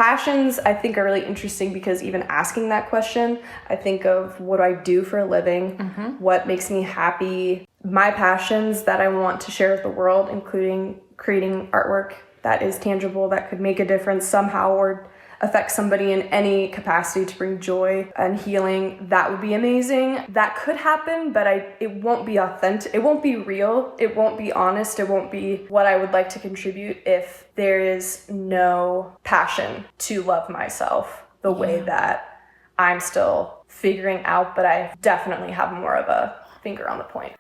passions, I think, are really interesting because even asking that question, I think of what do I do for a living, what makes me happy, my passions that I want to share with the world, including creating artwork that is tangible, that could make a difference somehow or affect somebody in any capacity to bring joy and healing. That would be amazing. That could happen, but it won't be authentic. It won't be real. It won't be honest. It won't be what I would like to contribute if there is no passion to love myself the way that I'm still figuring out, but I definitely have more of a finger on the point.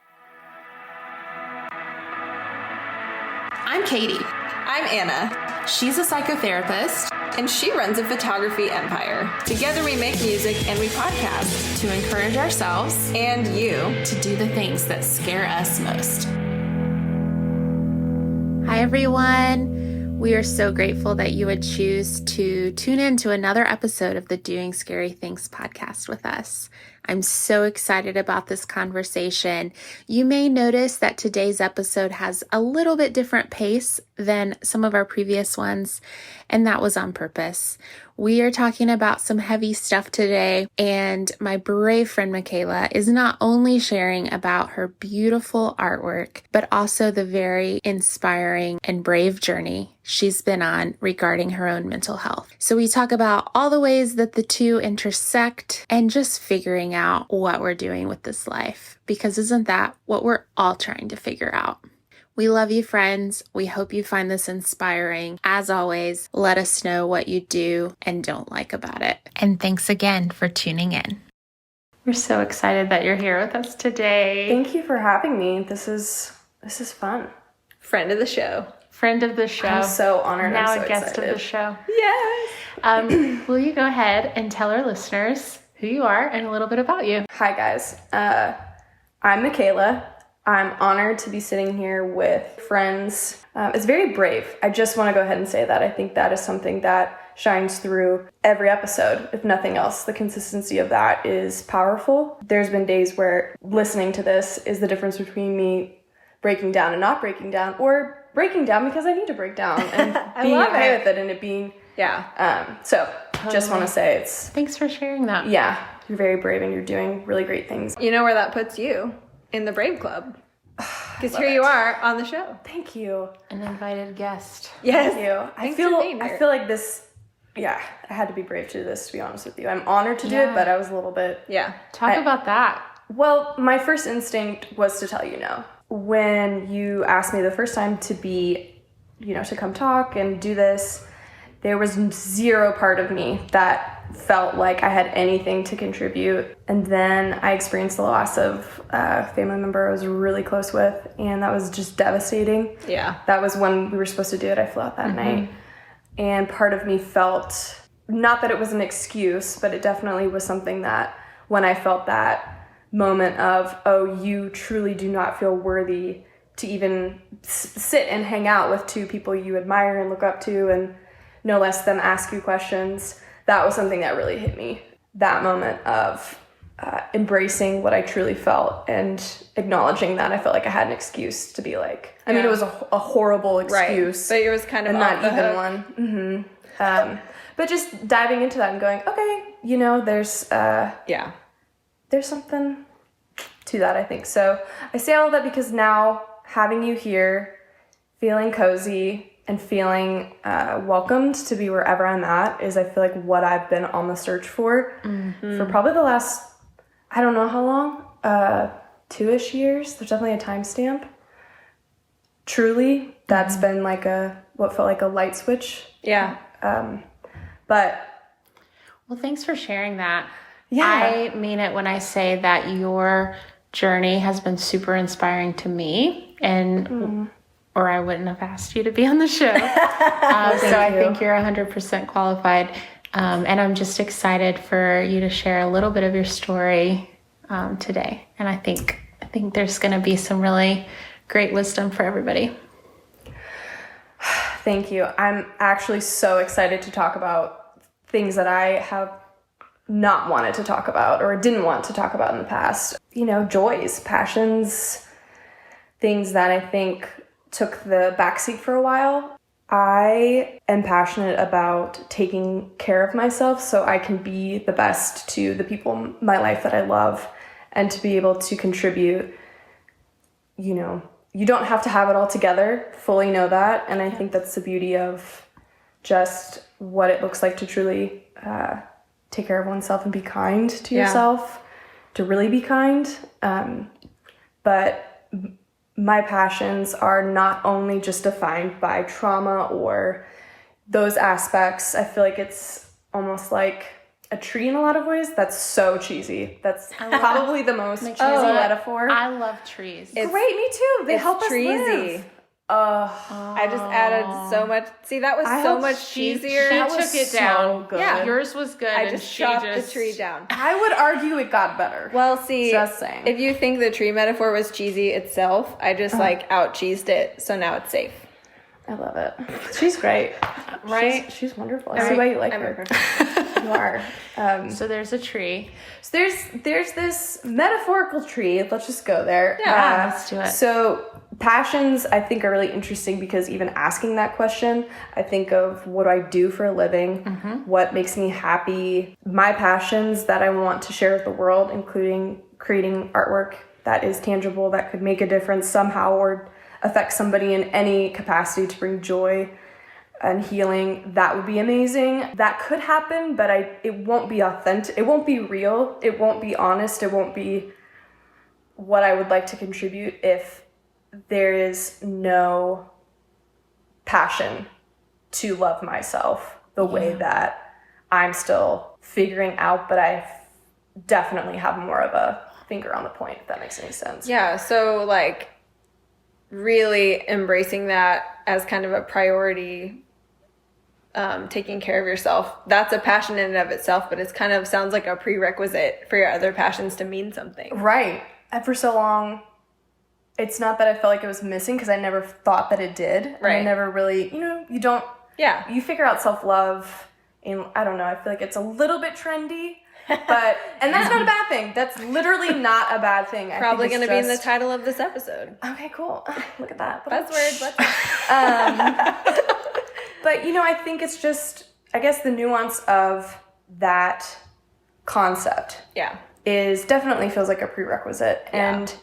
I'm Katie. I'm Anna. She's a psychotherapist. And she runs a photography empire. Together we make music and we podcast to encourage ourselves and you to do the things that scare us most. Hi, everyone. We are so grateful that you would choose to tune in to another episode of the Doing Scary Things podcast with us. I'm so excited about this conversation. You may notice that today's episode has a little bit different pace than some of our previous ones, and that was on purpose. We are talking about some heavy stuff today, and my brave friend Makaila is not only sharing about her beautiful artwork, but also the very inspiring and brave journey she's been on regarding her own mental health. So we talk about all the ways that the two intersect and just figuring out what we're doing with this life, because isn't that what we're all trying to figure out? We love you, friends. We hope you find this inspiring. As always, let us know what you do and don't like about it. And thanks again for tuning in. We're so excited that you're here with us today. Thank you for having me. This is fun. Friend of the show. Friend of the show. I'm so honored. Now I'm so a guest excited. of the show. Yes. Will you go ahead and tell our listeners who you are and a little bit about you? Hi, guys. I'm Makaila. I'm honored to be sitting here with friends. It's very brave. I just want to go ahead and say that. I think that is something that shines through every episode, if nothing else. The consistency of that is powerful. There's been days where listening to this is the difference between me breaking down and not breaking down, or breaking down because I need to break down and being okay with it and it being, so just want to say it's... Thanks for sharing that. Yeah, you're very brave and you're doing really great things. You know where that puts you? In the Brave Club. Because here you are on the show. Thank you. An invited guest. Yes. Thank you. I feel like this, I had to be brave to do this, to be honest with you. I'm honored to do it, but I was a little bit... Yeah. Talk about that. Well, my first instinct was to tell you no. When you asked me the first time to be, to come talk and do this, there was zero part of me that felt like I had anything to contribute. And then I experienced the loss of a family member I was really close with, and that was just devastating. Yeah. That was when we were supposed to do it. I flew out that night. And part of me felt, not that it was an excuse, but it definitely was something that when I felt that moment of, oh, you truly do not feel worthy to even sit and hang out with two people you admire and look up to, and no less than ask you questions. That was something that really hit me. That moment of embracing what I truly felt and acknowledging that I felt like I had an excuse to be like, I mean, it was a horrible excuse. Right. But it was kind of not even one. Mm-hmm. But just diving into that and going, okay, there's something to that, I think. So I say all of that because now having you here, feeling cozy, and feeling welcomed to be wherever I'm at is, I feel like, what I've been on the search for probably the last, I don't know how long, 2-ish years. There's definitely a timestamp. Truly, that's been like what felt like a light switch. Yeah. But. Well, thanks for sharing that. Yeah. I mean it when I say that your journey has been super inspiring to me, and or I wouldn't have asked you to be on the show. I think you're 100% qualified. And I'm just excited for you to share a little bit of your story today. And I think there's going to be some really great wisdom for everybody. Thank you. I'm actually so excited to talk about things that I have not wanted to talk about or didn't want to talk about in the past. Joys, passions, things that I think took the backseat for a while. I am passionate about taking care of myself so I can be the best to the people in my life that I love and to be able to contribute. You know, you don't have to have it all together, fully know that. And I think that's the beauty of just what it looks like to truly take care of oneself and be kind to yourself, to really be kind. But my passions are not only just defined by trauma or those aspects. I feel like it's almost like a tree in a lot of ways. That's so cheesy. That's probably the most cheesy metaphor. I love trees. Great, me too. They help us treesy. live. I just added so much. See, that was so much cheesier. She That took was it so down. good. Yeah, yours was good. I just chopped the tree down. I would argue it got better. Well, see, Just saying. if you think the tree metaphor was cheesy itself, I just out cheesed it, so now it's safe. I love it. She's great. Right? She's wonderful. I see why you like her. You are. So there's a tree. So there's this metaphorical tree. Let's just go there. Yeah, let's do it. So passions, I think, are really interesting because even asking that question, I think of what do I do for a living, what makes me happy, my passions that I want to share with the world, including creating artwork that is tangible, that could make a difference somehow or affect somebody in any capacity to bring joy and healing. That would be amazing. That could happen, but it won't be authentic. It won't be real. It won't be honest. It won't be what I would like to contribute if there is no passion to love myself the way that I'm still figuring out, but I definitely have more of a finger on the point, if that makes any sense. Yeah, so really embracing that as kind of a priority, taking care of yourself. That's a passion in and of itself, but it's kind of sounds like a prerequisite for your other passions to mean something. Right. And for so long, it's not that I felt like it was missing because I never thought that it did. And I never really, you don't. Yeah. You figure out self-love in, I don't know, I feel like it's a little bit trendy. But, and that's not a bad thing. That's literally not a bad thing. Probably going to be in the title of this episode. Okay, cool. Look at that. Buzzword. But, I think it's just, I guess the nuance of that concept is definitely feels like a prerequisite. Yeah. And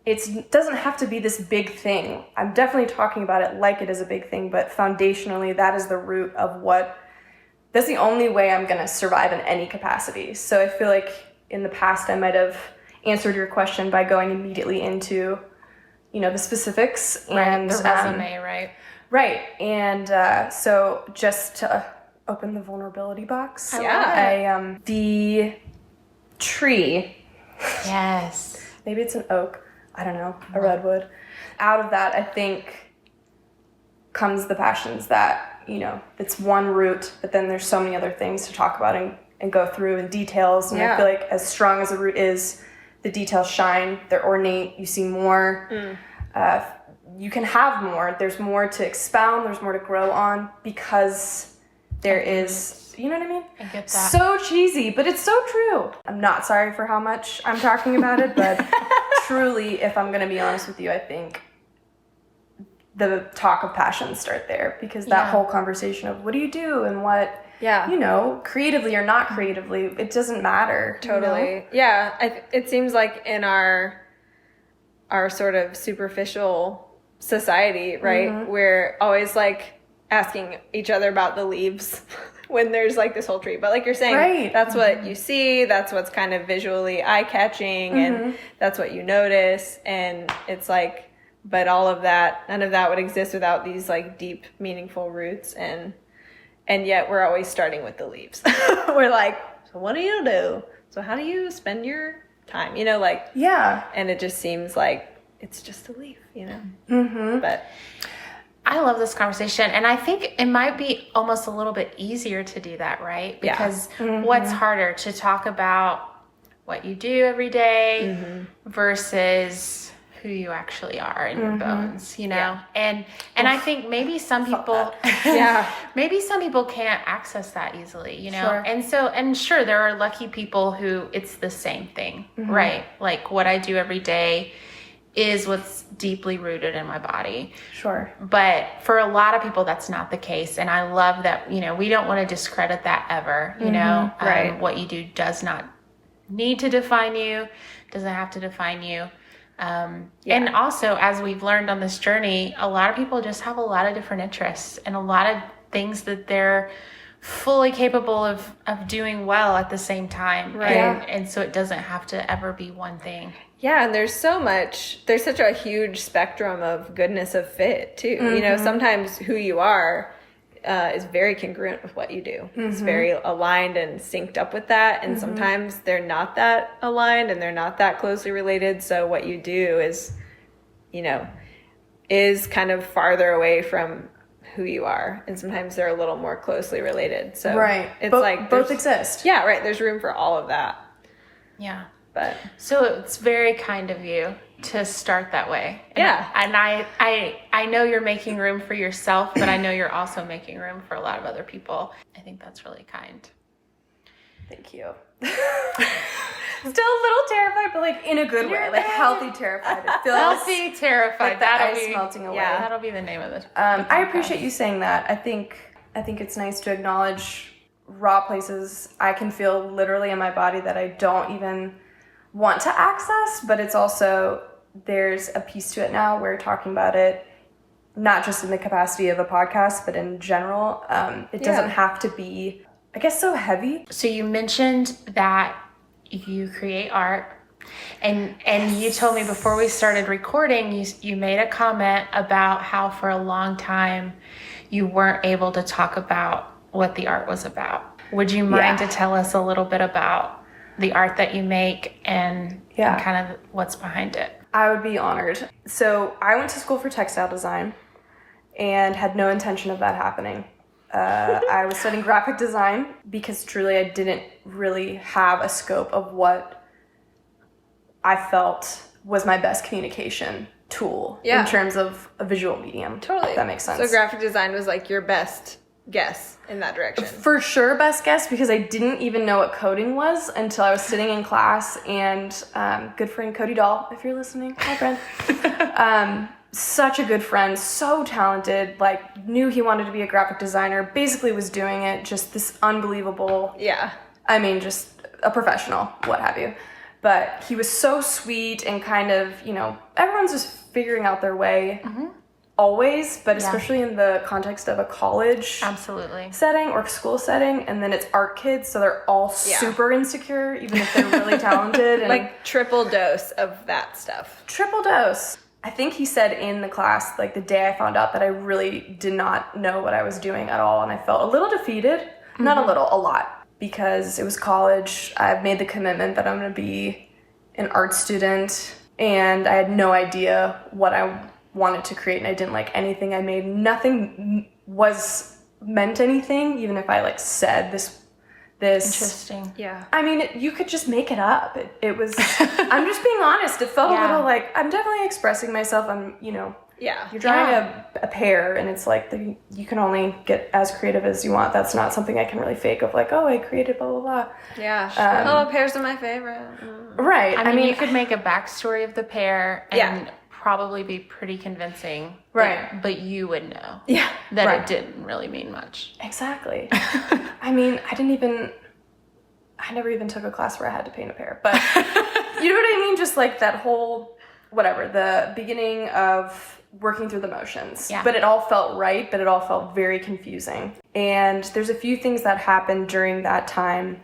it doesn't have to be this big thing. I'm definitely talking about it like it is a big thing, but foundationally, that is the root of that's the only way I'm going to survive in any capacity. So I feel like in the past, I might have answered your question by going immediately into, the specifics. And the resume, right? Right. And so just to open the vulnerability box. The tree. Yes. Maybe it's an oak. I don't know. A redwood. Out of that, I think, comes the passions that, it's one root, but then there's so many other things to talk about and go through in details. And I feel like as strong as the root is, the details shine. They're ornate. You see more. You can have more. There's more to expound. There's more to grow on because there is, you know what I mean? I get that. So cheesy, but it's so true. I'm not sorry for how much I'm talking about it, but truly, if I'm going to be honest with you, I think the talk of passions start there because that whole conversation of what do you do and what, creatively or not creatively, it doesn't matter. Totally. Yeah. It seems like in our sort of superficial society, right? We're always asking each other about the leaves when there's this whole tree. But like you're saying, that's what you see. That's what's kind of visually eye-catching and that's what you notice. And it's but all of that, none of that would exist without these deep, meaningful roots. And yet we're always starting with the leaves. We're so what do you do? So how do you spend your time? And it just seems like it's just a leaf, But I love this conversation. And I think it might be almost a little bit easier to do that, right? Because what's harder to talk about what you do every day versus who you actually are in your bones, and I think maybe some people, maybe some people can't access that easily, Sure. and sure, there are lucky people who it's the same thing, right? Like what I do every day is what's deeply rooted in my body. Sure. But for a lot of people, that's not the case. And I love that, we don't want to discredit that ever, right. What you do does not need to define you, doesn't have to define you. And also, as we've learned on this journey, a lot of people just have a lot of different interests and a lot of things that they're fully capable of doing well at the same time. Right. And so it doesn't have to ever be one thing. Yeah, and there's such a huge spectrum of goodness of fit too. Sometimes who you are is very congruent with what you do. It's very aligned and synced up with that. And sometimes they're not that aligned and they're not that closely related. So what you do is, is kind of farther away from who you are. And sometimes they're a little more closely related. So it's both exist. Yeah, right. There's room for all of that. Yeah. But so it's very kind of you to start that way. And I know you're making room for yourself, but I know you're also making room for a lot of other people. I think that's really kind. Thank you. Still a little terrified, but like in a good way, like healthy terrified. It feels healthy terrified. like the ice melting away. Yeah, that'll be the name of this. I appreciate you saying that. I think it's nice to acknowledge raw places I can feel literally in my body that I don't even want to access, but it's also, there's a piece to it now. We're talking about it not just in the capacity of a podcast, but in general. It doesn't have to be, I guess, so heavy. So you mentioned that you create art, and you told me before we started recording, you made a comment about how for a long time you weren't able to talk about what the art was about. Would you mind to tell us a little bit about the art that you make and kind of what's behind it? I would be honored. So I went to school for textile design and had no intention of that happening. I was studying graphic design because truly I didn't really have a scope of what I felt was my best communication tool in terms of a visual medium. Totally. If that makes sense. So graphic design was like your best guess in that direction. For sure best guess, because I didn't even know what coding was until I was sitting in class, and good friend Cody Dahl, if you're listening, hi friend. Such a good friend, so talented, like knew he wanted to be a graphic designer, basically was doing it, just this unbelievable, I mean, just a professional, what have you. But he was so sweet and kind of, everyone's just figuring out their way. Always, but especially in the context of a college setting or school setting, and then it's art kids, so they're all super insecure, even if they're really talented. And like triple dose of that stuff. Triple dose. I think he said in the class, like the day I found out, that I really did not know what I was doing at all, and I felt a little defeated. Not a little, a lot, because it was college. I've made the commitment that I'm going to be an art student, and I had no idea what I wanted to create, and I didn't like anything I made. Nothing was meant anything, even if I like said this interesting. Yeah. I mean, you could just make it up. It was, I'm just being honest. It felt a little like, I'm definitely expressing myself. I'm, you're drawing a pear, and it's like, you can only get as creative as you want. That's not something I can really fake of like, oh, I created blah, blah, blah. Yeah. Pears are my favorite. Right. I mean, you could make a backstory of the pear and probably be pretty convincing. Right. But you would know. Yeah. That it didn't really mean much. Exactly. I mean, I never even took a class where I had to paint a pear, but you know what I mean? Just like that whole, whatever, the beginning of working through the motions. Yeah. But it all felt right, but it all felt very confusing. And there's a few things that happened during that time.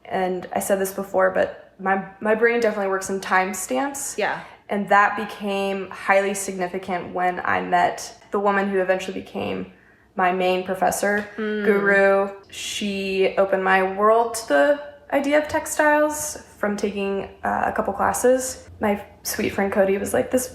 And I said this before, but my brain definitely works in timestamps. Yeah. And that became highly significant when I met the woman who eventually became my main professor, Guru. She opened my world to the idea of textiles from taking a couple classes. My sweet friend Cody was like, this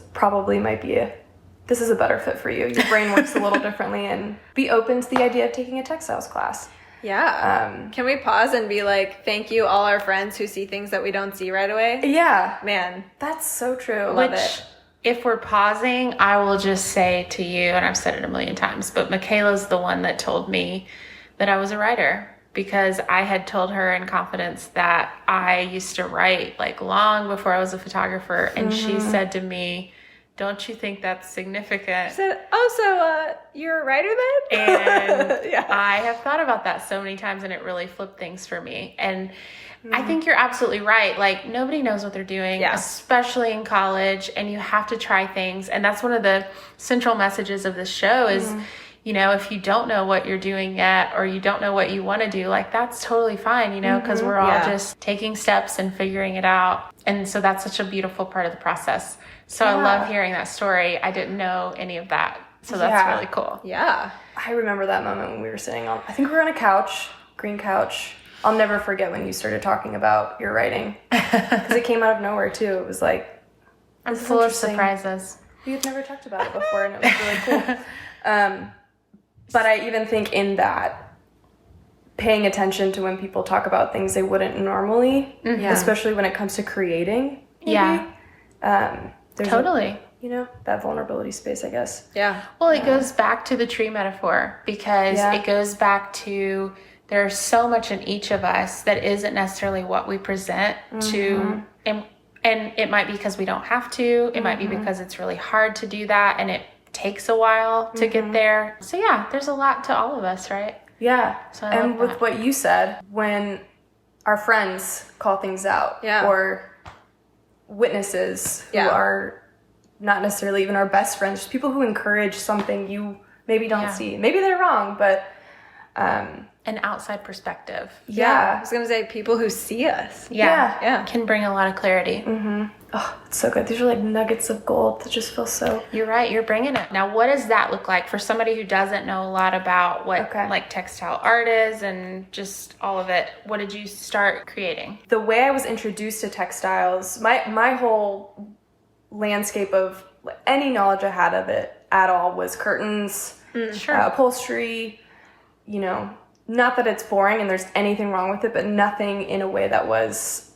is a better fit for you. Your brain works a little differently, and be open to the idea of taking a textiles class. Yeah. Can we pause and be like, thank you, all our friends who see things that we don't see right away? Yeah. Man. That's so true. Love it. If we're pausing, I will just say to you, and I've said it a million times, but Makaila's the one that told me that I was a writer. because I had told her in confidence that I used to write like long before I was a photographer. And she said to me, "Don't you think that's significant?" I said, "Oh, so you're a writer then?" And Yeah. I have thought about that so many times, and it really flipped things for me. And I think you're absolutely right. Like, nobody knows what they're doing, especially in college, and you have to try things. And that's one of the central messages of this show is, you know, if you don't know what you're doing yet, or you don't know what you want to do, like, that's totally fine, you know, because we're all just taking steps and figuring it out. And so that's such a beautiful part of the process. So I love hearing that story. I didn't know any of that. So that's really cool. Yeah. I remember that moment when we were sitting on, I think we were on a couch, green couch. I'll never forget when you started talking about your writing, because it came out of nowhere too. It was like, I'm full of surprises. We had never talked about it before, and it was really cool. But I even think in that, paying attention to when people talk about things they wouldn't normally, especially when it comes to creating. Maybe. Yeah. Totally. You know, that vulnerability space, I guess. Yeah. Well, it goes back to the tree metaphor, because it goes back to, there's so much in each of us that isn't necessarily what we present to, and it might be because we don't have to, it might be because it's really hard to do that, and it takes a while to get there. So yeah, there's a lot to all of us, right? Yeah. So and with what you said, when our friends call things out, or witnesses who are not necessarily even our best friends, just people who encourage something you maybe don't see. Maybe they're wrong, but an outside perspective. I was gonna say, people who see us can bring a lot of clarity. Oh, it's so good. These are like nuggets of gold that just feel so... You're right, you're bringing it. Now, what does that look like for somebody who doesn't know a lot about what like textile art is and just all of it? What did you start creating? The way I was introduced to textiles, my whole landscape of any knowledge I had of it at all was curtains, upholstery, you know, not that it's boring and there's anything wrong with it, but nothing in a way that was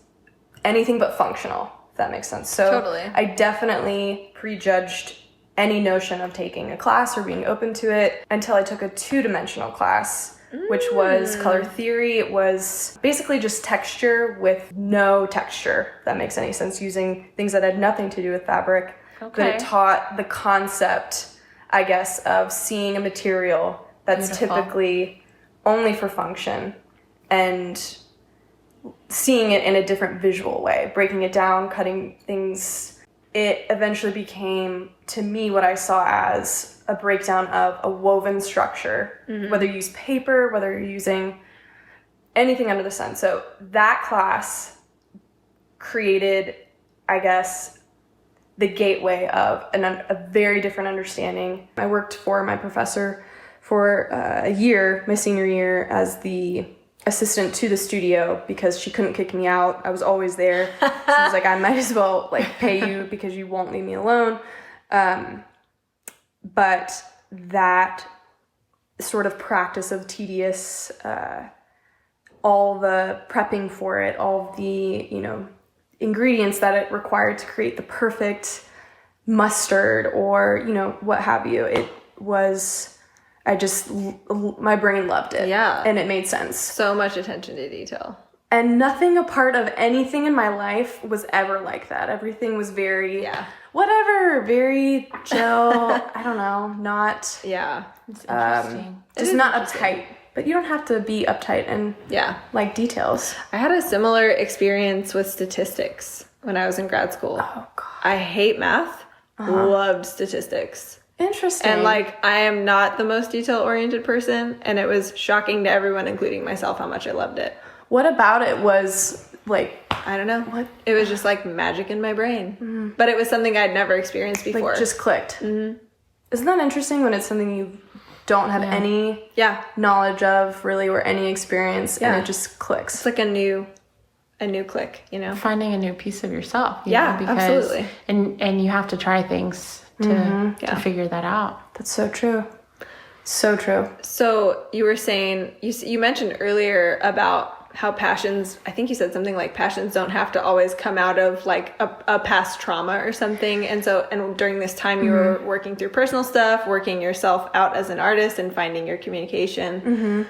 anything but functional, if that makes sense. So I definitely prejudged any notion of taking a class or being open to it until I took a 2-dimensional class, which was color theory. It was basically just texture with no texture, if that makes any sense, using things that had nothing to do with fabric. But it taught the concept, I guess, of seeing a material that's typically only for function and seeing it in a different visual way, breaking it down, cutting things. It eventually became, to me, what I saw as a breakdown of a woven structure, whether you use paper, whether you're using anything under the sun. So that class created, I guess, the gateway of a very different understanding. I worked for my professor for a year, my senior year, as the assistant to the studio because she couldn't kick me out. I was always there. So I was like, I might as well like pay you because you won't leave me alone. But that sort of practice of tedious, all the prepping for it, all the, you know, ingredients that it required to create the perfect mustard or, you know, what have you. It was... my brain loved it. Yeah. And it made sense. So much attention to detail. And nothing a part of anything in my life was ever like that. Everything was very, whatever, very chill. I don't know, not. Yeah. It's interesting. Just not uptight. But you don't have to be uptight and like details. I had a similar experience with statistics when I was in grad school. Oh, God. I hate math. Loved statistics. Interesting. And like, I am not the most detail-oriented person, and it was shocking to everyone, including myself, how much I loved it. What about it was like... I don't know. What? It was just like magic in my brain. But it was something I'd never experienced before. Like, just clicked. Isn't that interesting when it's something you don't have any knowledge of, really, or any experience, and it just clicks? It's like a new click, you know? Finding a new piece of yourself. You know, because, absolutely. And you have to try things to figure that out. That's so true. So true. So you were saying, you mentioned earlier about how passions, I think you said something like passions don't have to always come out of like a past trauma or something. And so, and during this time you were working through personal stuff, working yourself out as an artist and finding your communication.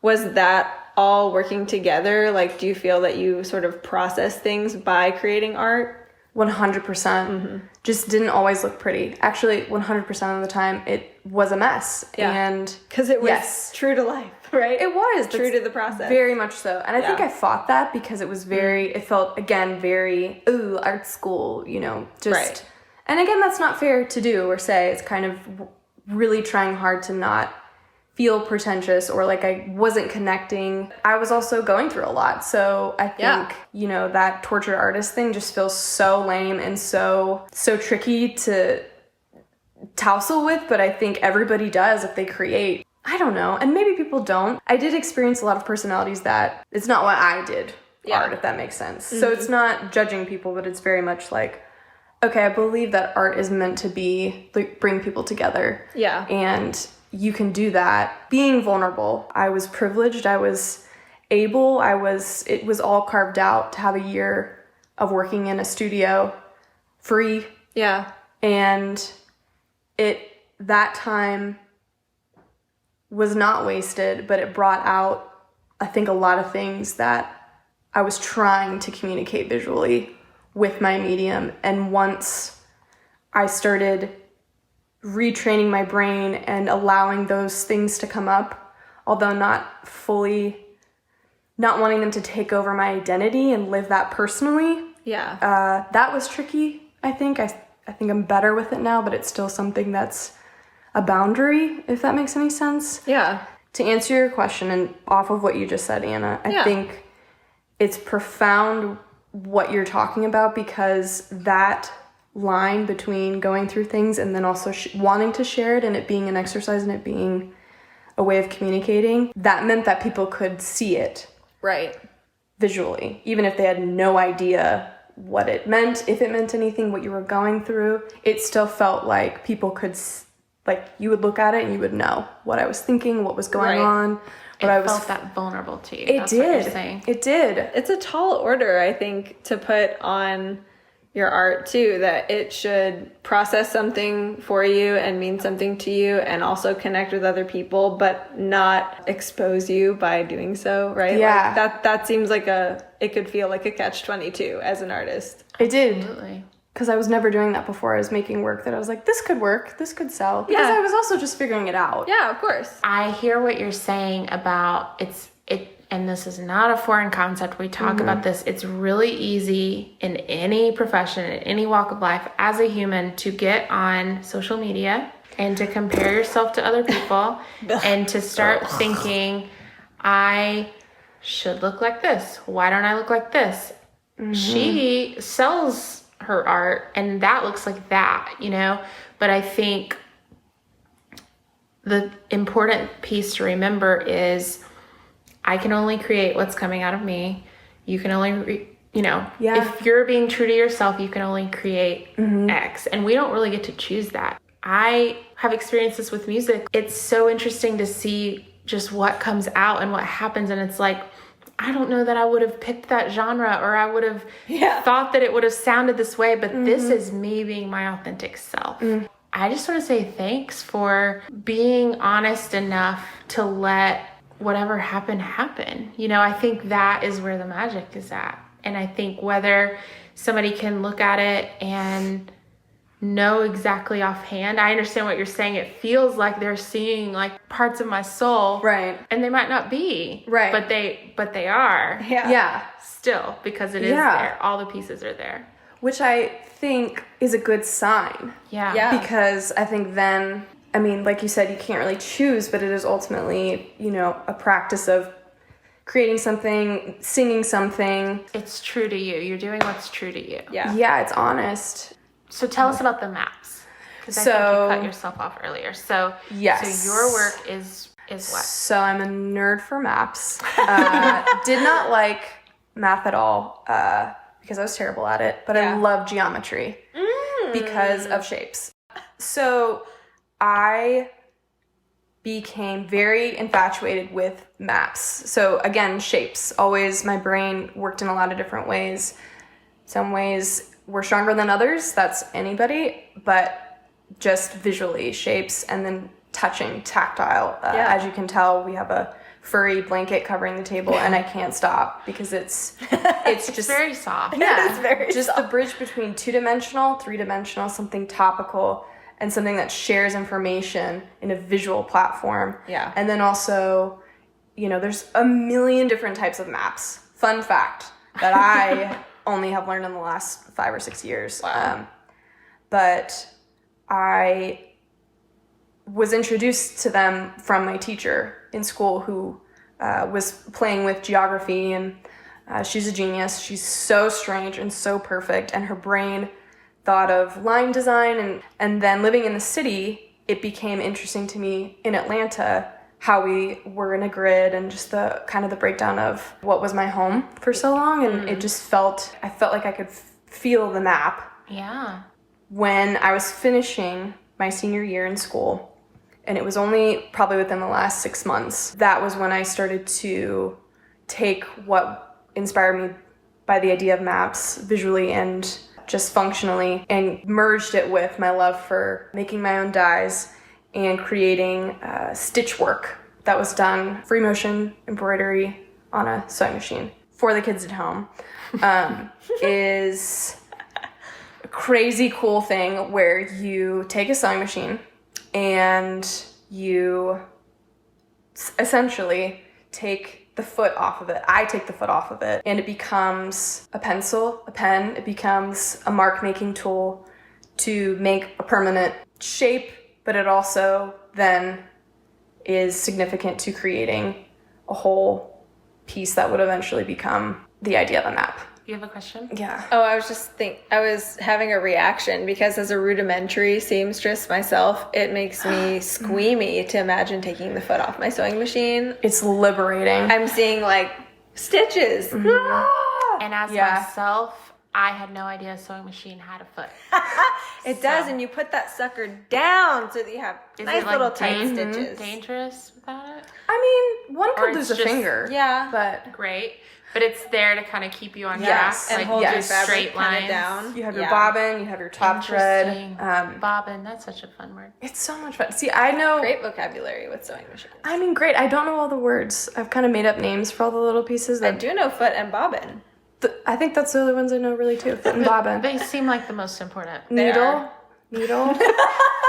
Was that all working together? Like, do you feel that you sort of process things by creating art? 100%. Just didn't always look pretty. Actually, 100% of the time, it was a mess. Yeah. And because it was true to life, right? It was. True to the process. Very much so. And I think I fought that because it was it felt, again, very, art school, just. Right. And again, that's not fair to do or say. It's kind of really trying hard to not feel pretentious or like I wasn't connecting. I was also going through a lot. So I think, that tortured artist thing just feels so lame and so tricky to tussle with. But I think everybody does if they create. I don't know. And maybe people don't. I did experience a lot of personalities that it's not what I did art, if that makes sense. So it's not judging people, but it's very much like, okay, I believe that art is meant to be like bring people together. Yeah. And you can do that. Being vulnerable. I was privileged. I was able. It was all carved out to have a year of working in a studio free. Yeah. And that time was not wasted, but it brought out, I think, a lot of things that I was trying to communicate visually with my medium. And once I started retraining my brain and allowing those things to come up, although not wanting them to take over my identity and live that personally. Yeah. That was tricky, I think. I think I'm better with it now, but it's still something that's a boundary, if that makes any sense. Yeah. To answer your question and off of what you just said, Anna, I think it's profound what you're talking about, because that line between going through things and then also wanting to share it and it being an exercise and it being a way of communicating, that meant that people could see it visually, even if they had no idea what it meant, if it meant anything, what you were going through. It still felt like people could, like, you would look at it and you would know what I was thinking, what was going on. But I felt that vulnerable to you. That's did. What you're saying. It did. It's a tall order, I think, to put on your art too, that it should process something for you and mean something to you and also connect with other people, but not expose you by doing so, right? Yeah. Like that seems like it could feel like a catch-22 as an artist. It did. Absolutely. Because I was never doing that before. I was making work that I was like, this could work, this could sell. Because I was also just figuring it out. Yeah, of course. I hear what you're saying about and this is not a foreign concept. We talk about this. It's really easy in any profession, in any walk of life, as a human, to get on social media and to compare yourself to other people and to start thinking, I should look like this. Why don't I look like this? She sells her art and that looks like that, But I think the important piece to remember is I can only create what's coming out of me. You can only, if you're being true to yourself, you can only create X. And we don't really get to choose that. I have experienced this with music. It's so interesting to see just what comes out and what happens. And it's like, I don't know that I would have picked that genre or I would have thought that it would have sounded this way, but this is me being my authentic self. I just want to say thanks for being honest enough to let whatever happen. I think that is where the magic is at. And I think whether somebody can look at it and know exactly offhand, I understand what you're saying. It feels like they're seeing like parts of my soul. Right. And they might not be. Right. But they are. Yeah. Still, because it is there. All the pieces are there. Which I think is a good sign. Yeah. Because I think then, I mean, like you said, you can't really choose, but it is ultimately, a practice of creating something, singing something. It's true to you. You're doing what's true to you. Yeah. Yeah, it's honest. So tell us about the maps. Because I think you cut yourself off earlier. So, yes. So your work is what? So I'm a nerd for maps. Did not like math at all because I was terrible at it, but I love geometry because of shapes. So I became very infatuated with maps. So again, shapes. Always my brain worked in a lot of different ways. Some ways were stronger than others. That's anybody. But just visually, shapes, and then touching, tactile. As you can tell, we have a furry blanket covering the table, and I can't stop because it's just very soft. Yeah, It's very just soft. the bridge between 2-dimensional, 3-dimensional, something topical, and something that shares information in a visual platform. Yeah. And then also, there's a million different types of maps. Fun fact that I only have learned in the last 5 or 6 years. Wow. But I was introduced to them from my teacher in school who was playing with geography, and she's a genius. She's so strange and so perfect, and her brain thought of line design, and then living in the city, it became interesting to me in Atlanta how we were in a grid and just the kind of the breakdown of what was my home for so long, and it just I felt like I could feel the map. Yeah. When I was finishing my senior year in school, and it was only probably within the last 6 months, that was when I started to take what inspired me by the idea of maps visually and just functionally, and merged it with my love for making my own dyes and creating stitch work that was done free motion embroidery on a sewing machine for the kids at home. Is a crazy cool thing where you take a sewing machine and you essentially take the foot off of it. I take the foot off of it, and it becomes a pencil, a pen. It becomes a mark-making tool to make a permanent shape, but it also then is significant to creating a whole piece that would eventually become the idea of a map. You have a question? Yeah. Oh, I was having a reaction because as a rudimentary seamstress myself, it makes me squeamy to imagine taking the foot off my sewing machine. It's liberating. I'm seeing like stitches. And as Yeah. myself, I had no idea a sewing machine had a foot. It does, and you put that sucker down so that you have nice little tight stitches. Dangerous without it? I mean, one Or could it's lose a just- finger. Yeah. But Great. But it's there to kind of keep you on Yes. track. And hold yes. your fabric straight kind lines. of down. you have your Yeah. bobbin, you have your top Interesting. thread. Bobbin, that's such a fun word. It's so much fun. See, I know. Great vocabulary with sewing machines. I mean, great. I don't know all the words. I've kind of made up names for all the little pieces. I That do know foot and bobbin. I think that's the other ones I know really too. Foot and bobbin. They seem like the most important. Needle.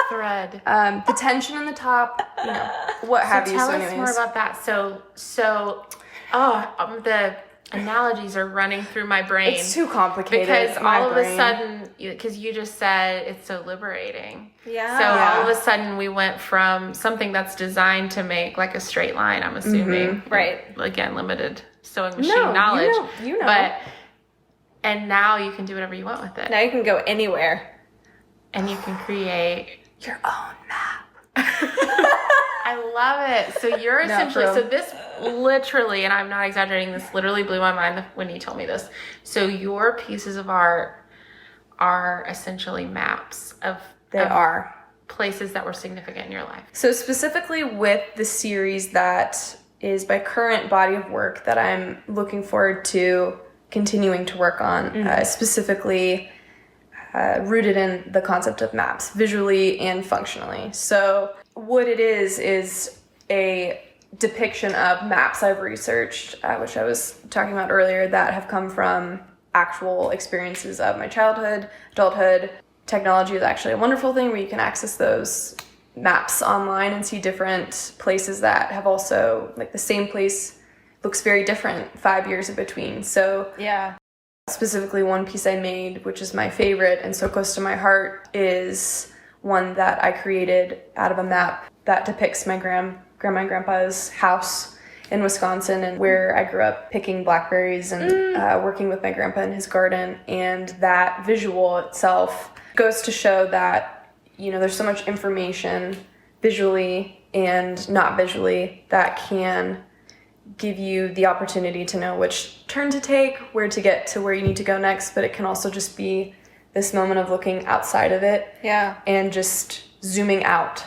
Thread. The tension in the top. What have you. Tell So us anyways. more about that. The analogies are running through my brain. It's too complicated. because my all of brain. a sudden, because you just said it's so liberating. Yeah. So Yeah. all of a sudden we went from something that's designed to make like a straight line, I'm assuming. Right. Again, limited sewing machine No, knowledge. you know. And now you can do whatever you want with it. Now you can go anywhere. And you can create. Your own map. I love it. So you're essentially, bro. so this literally, and I'm not exaggerating, this literally blew my mind when you told me this. So your pieces of art are essentially maps of They are. places that were significant in your life. So specifically with the series that is my current body of work that I'm looking forward to continuing to work on, specifically rooted in the concept of maps, visually and functionally. So what it is a depiction of maps I've researched, which I was talking about earlier, that have come from actual experiences of my childhood, adulthood. Technology is actually a wonderful thing where you can access those maps online and see different places that have also, like the same place looks very different 5 years in between. So Yeah. specifically one piece I made, which is my favorite and so close to my heart, is one that I created out of a map that depicts my grandma and grandpa's house in Wisconsin, and where I grew up picking blackberries and working with my grandpa in his garden. And that visual itself goes to show that, there's so much information visually and not visually that can give you the opportunity to know which turn to take, where to get to where you need to go next, but it can also just be this moment of looking outside of it Yeah. and just zooming out.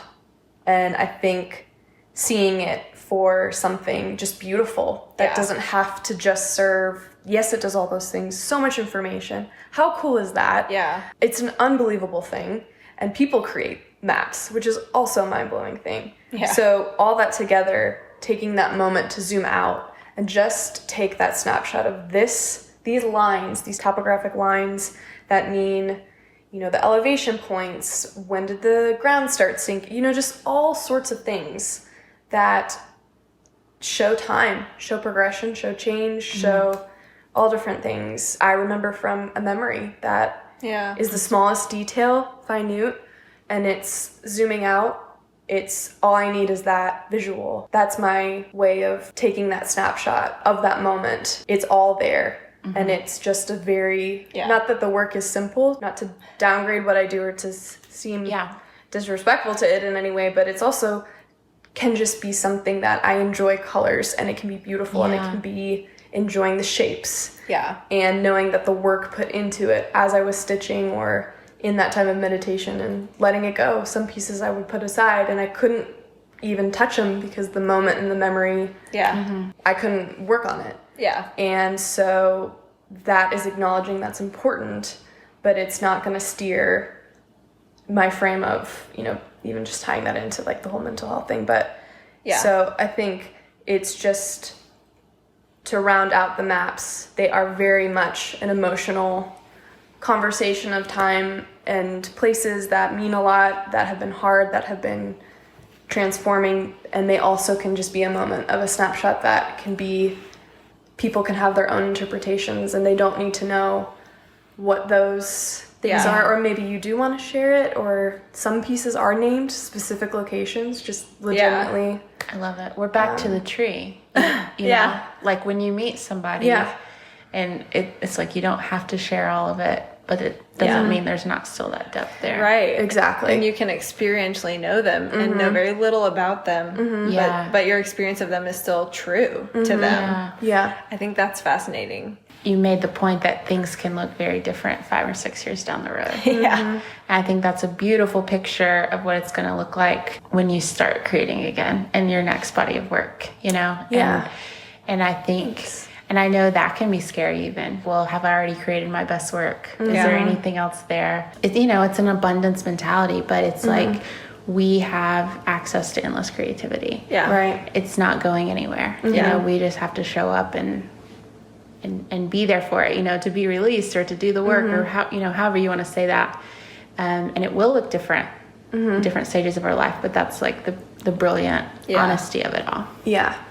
And I think seeing it for something just beautiful that Yeah. doesn't have to just serve, yes, it does all those things, so much information. How cool is that? Yeah. It's an unbelievable thing. And people create maps, which is also a mind-blowing thing. Yeah. So all that together taking that moment to zoom out and just take that snapshot of these lines, these topographic lines that mean, the elevation points, when did the ground start sinking, just all sorts of things that show time, show progression, show change, show all different things. I remember from a memory that is the smallest detail, minute, and it's zooming out. It's all I need is that visual. That's my way of taking that snapshot of that moment. It's all there. And it's just a very, not that the work is simple, not to downgrade what I do or to seem disrespectful to it in any way, but it's also can just be something that I enjoy colors, and it can be beautiful, and it can be enjoying the shapes. Yeah. And knowing that the work put into it as I was stitching or in that time of meditation and letting it go. Some pieces I would put aside and I couldn't even touch them because the moment and the memory, I couldn't work on it. Yeah. And so that is acknowledging that's important, but it's not going to steer my frame of, even just tying that into like the whole mental health thing. But so I think it's just to round out the maps. They are very much an emotional conversation of time and places that mean a lot, that have been hard, that have been transforming. And they also can just be a moment of a snapshot that can be, people can have their own interpretations, and they don't need to know what those things are, or maybe you do want to share it, or some pieces are named specific locations, just legitimately. I love it. We're back to the tree. You know, like when you meet somebody, and it's like you don't have to share all of it, but it doesn't mean there's not still that depth there. Right. Exactly. And you can experientially know them and know very little about them, but your experience of them is still true to them. Yeah. I think that's fascinating. You made the point that things can look very different 5 or 6 years down the road. Yeah. I think that's a beautiful picture of what it's going to look like when you start creating again in your next body of work, Yeah. And I think, and I know that can be scary even. Well, have I already created my best work? Is there anything else there? It's an abundance mentality, but it's like we have access to endless creativity. Yeah. Right. It's not going anywhere. We just have to show up and be there for it, to be released or to do the work or however you want to say that. And it will look different in different stages of our life, but that's like the brilliant honesty of it all. Yeah.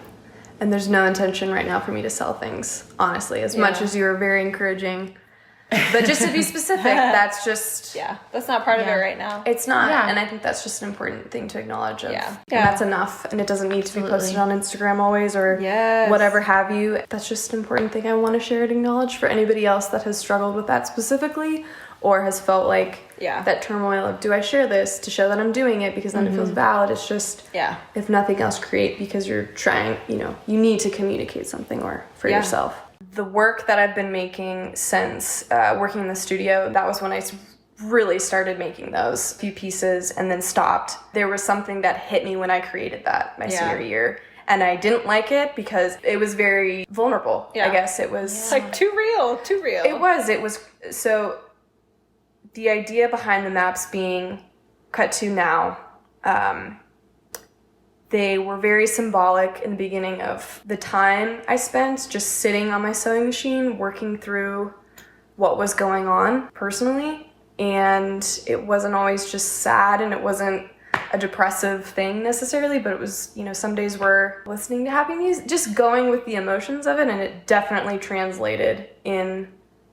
And there's no intention right now for me to sell things, honestly, as much as you were very encouraging. But just to be specific, that's just... Yeah, that's not part of it right now. It's not. Yeah. And I think that's just an important thing to acknowledge. And that's enough. And it doesn't need to be posted on Instagram always or whatever have you. That's just an important thing I want to share and acknowledge for anybody else that has struggled with that specifically or has felt like that turmoil of, do I share this to show that I'm doing it because then it feels valid? It's just, if nothing else, create because you're trying, you need to communicate something or for yourself. The work that I've been making since working in the studio, that was when I really started making those few pieces and then stopped. There was something that hit me when I created that my senior year. And I didn't like it because it was very vulnerable. I guess it was... It's like too real. It was. So the idea behind the maps being cut to now, they were very symbolic in the beginning of the time I spent just sitting on my sewing machine, working through what was going on personally. And it wasn't always just sad, and it wasn't a depressive thing necessarily, but it was, some days were listening to happy music, just going with the emotions of it. And it definitely translated in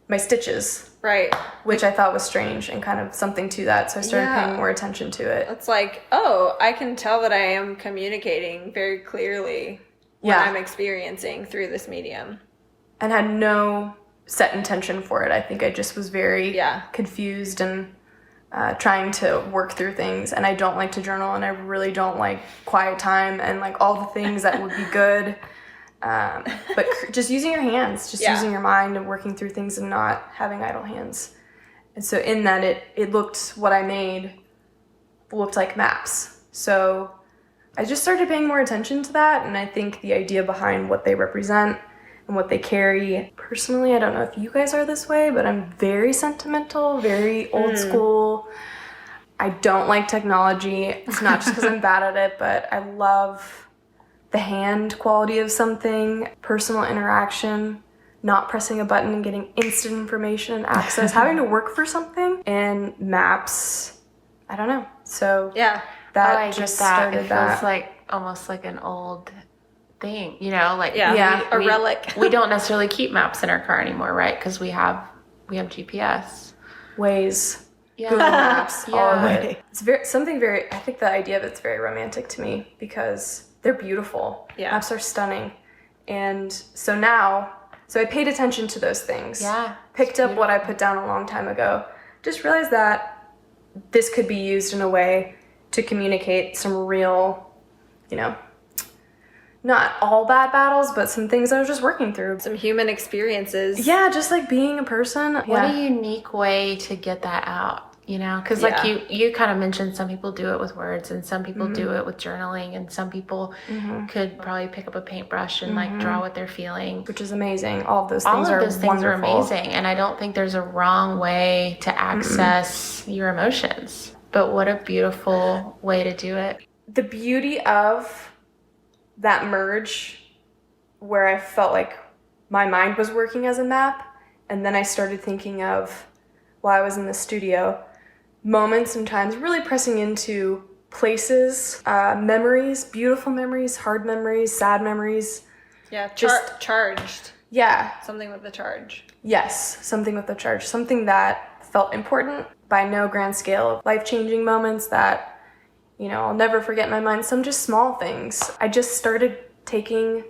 my stitches. Right. Which I thought was strange and kind of something to that. So I started paying more attention to it. It's like, I can tell that I am communicating very clearly what I'm experiencing through this medium. And had no set intention for it. I think I just was very confused and trying to work through things. And I don't like to journal, and I really don't like quiet time and like all the things that would be good. But just using your hands, using your mind and working through things and not having idle hands. And so in that, it looked, what I made looked like maps. So I just started paying more attention to that. And I think the idea behind what they represent and what they carry, personally, I don't know if you guys are this way, but I'm very sentimental, very old school. I don't like technology. It's not just because I'm bad at it, but I love the hand quality of something, personal interaction, not pressing a button and getting instant information and access, having to work for something, and maps. I don't know. So yeah, that just started it that. feels like almost like an old thing, you know, like a relic. We don't necessarily keep maps in our car anymore, right? Because we have GPS. Waze. Yeah. Google Maps, Yeah. all of it. It's I think the idea of it's very romantic to me because they're beautiful. Yeah. Maps are stunning. And so I paid attention to those things. Yeah. Picked up what I put down a long time ago. Just realized that this could be used in a way to communicate some real, not all bad battles, but some things I was just working through. Some human experiences. Yeah, just like being a person. What a unique way to get that out. Because like you kind of mentioned, some people do it with words and some people do it with journaling, and some people could probably pick up a paintbrush and like draw what they're feeling. Which is amazing. All of those things are wonderful. Amazing. And I don't think there's a wrong way to access your emotions. But what a beautiful way to do it. The beauty of that merge where I felt like my mind was working as a map, and then I started thinking of, while I was in the studio, moments and times really pressing into places, memories, beautiful memories, hard memories, sad memories. Yeah, charged. Yeah. Something with the charge. Yes, something with the charge. Something that felt important by no grand scale of life-changing moments that, I'll never forget in my mind. Some just small things. I just started taking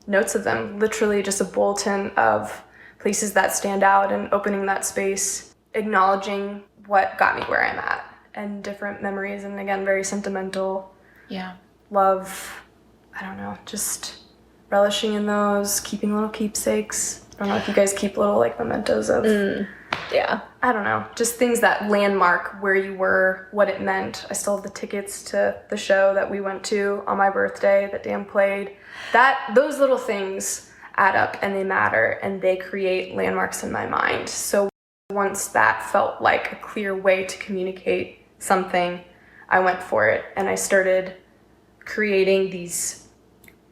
notes of them, literally just a bulletin of places that stand out and opening that space, acknowledging what got me where I'm at, and different memories, and again, very sentimental. Yeah. Love, I don't know, just relishing in those, keeping little keepsakes. I don't know if you guys keep little like mementos of, yeah. I don't know, just things that landmark where you were, what it meant. I still have the tickets to the show that we went to on my birthday that Dan played. Those little things add up and they matter and they create landmarks in my mind. So once that felt like a clear way to communicate something, I went for it and I started creating these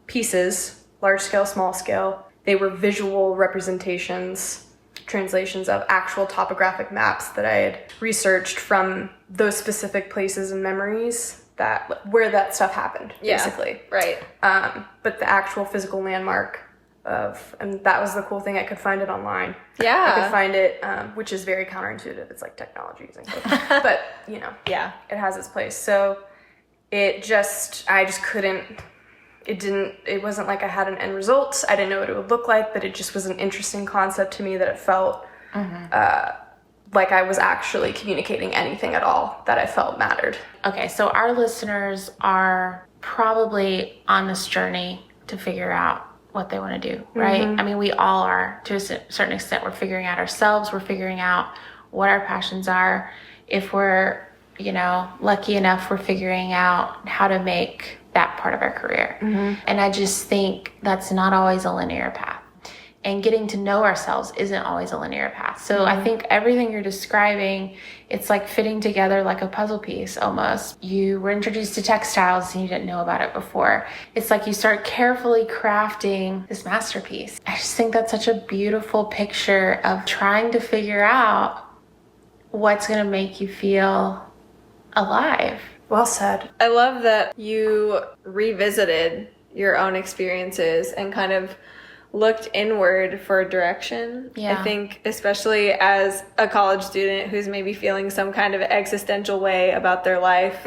pieces, large scale, small scale. They were visual representations, translations of actual topographic maps that I had researched from those specific places and memories where that stuff happened, basically. Right. But the actual physical landmark and that was the cool thing, I could find it online. Yeah. I could find it, which is very counterintuitive. It's like technology using code. But, yeah, it has its place. So I just couldn't, it wasn't like I had an end result. I didn't know what it would look like, but it just was an interesting concept to me that it felt like I was actually communicating anything at all that I felt mattered. Okay, so our listeners are probably on this journey to figure out what they want to do, right? I mean, we all are to a certain extent. We're figuring out ourselves. We're figuring out what our passions are. If we're, lucky enough, we're figuring out how to make that part of our career. And I just think that's not always a linear path. And getting to know ourselves isn't always a linear path. So I think everything you're describing, it's like fitting together like a puzzle piece almost. You were introduced to textiles and you didn't know about it before. It's like you start carefully crafting this masterpiece. I just think that's such a beautiful picture of trying to figure out what's going to make you feel alive. Well said. I love that you revisited your own experiences and kind of looked inward for direction. Yeah. I think especially as a college student who's maybe feeling some kind of existential way about their life,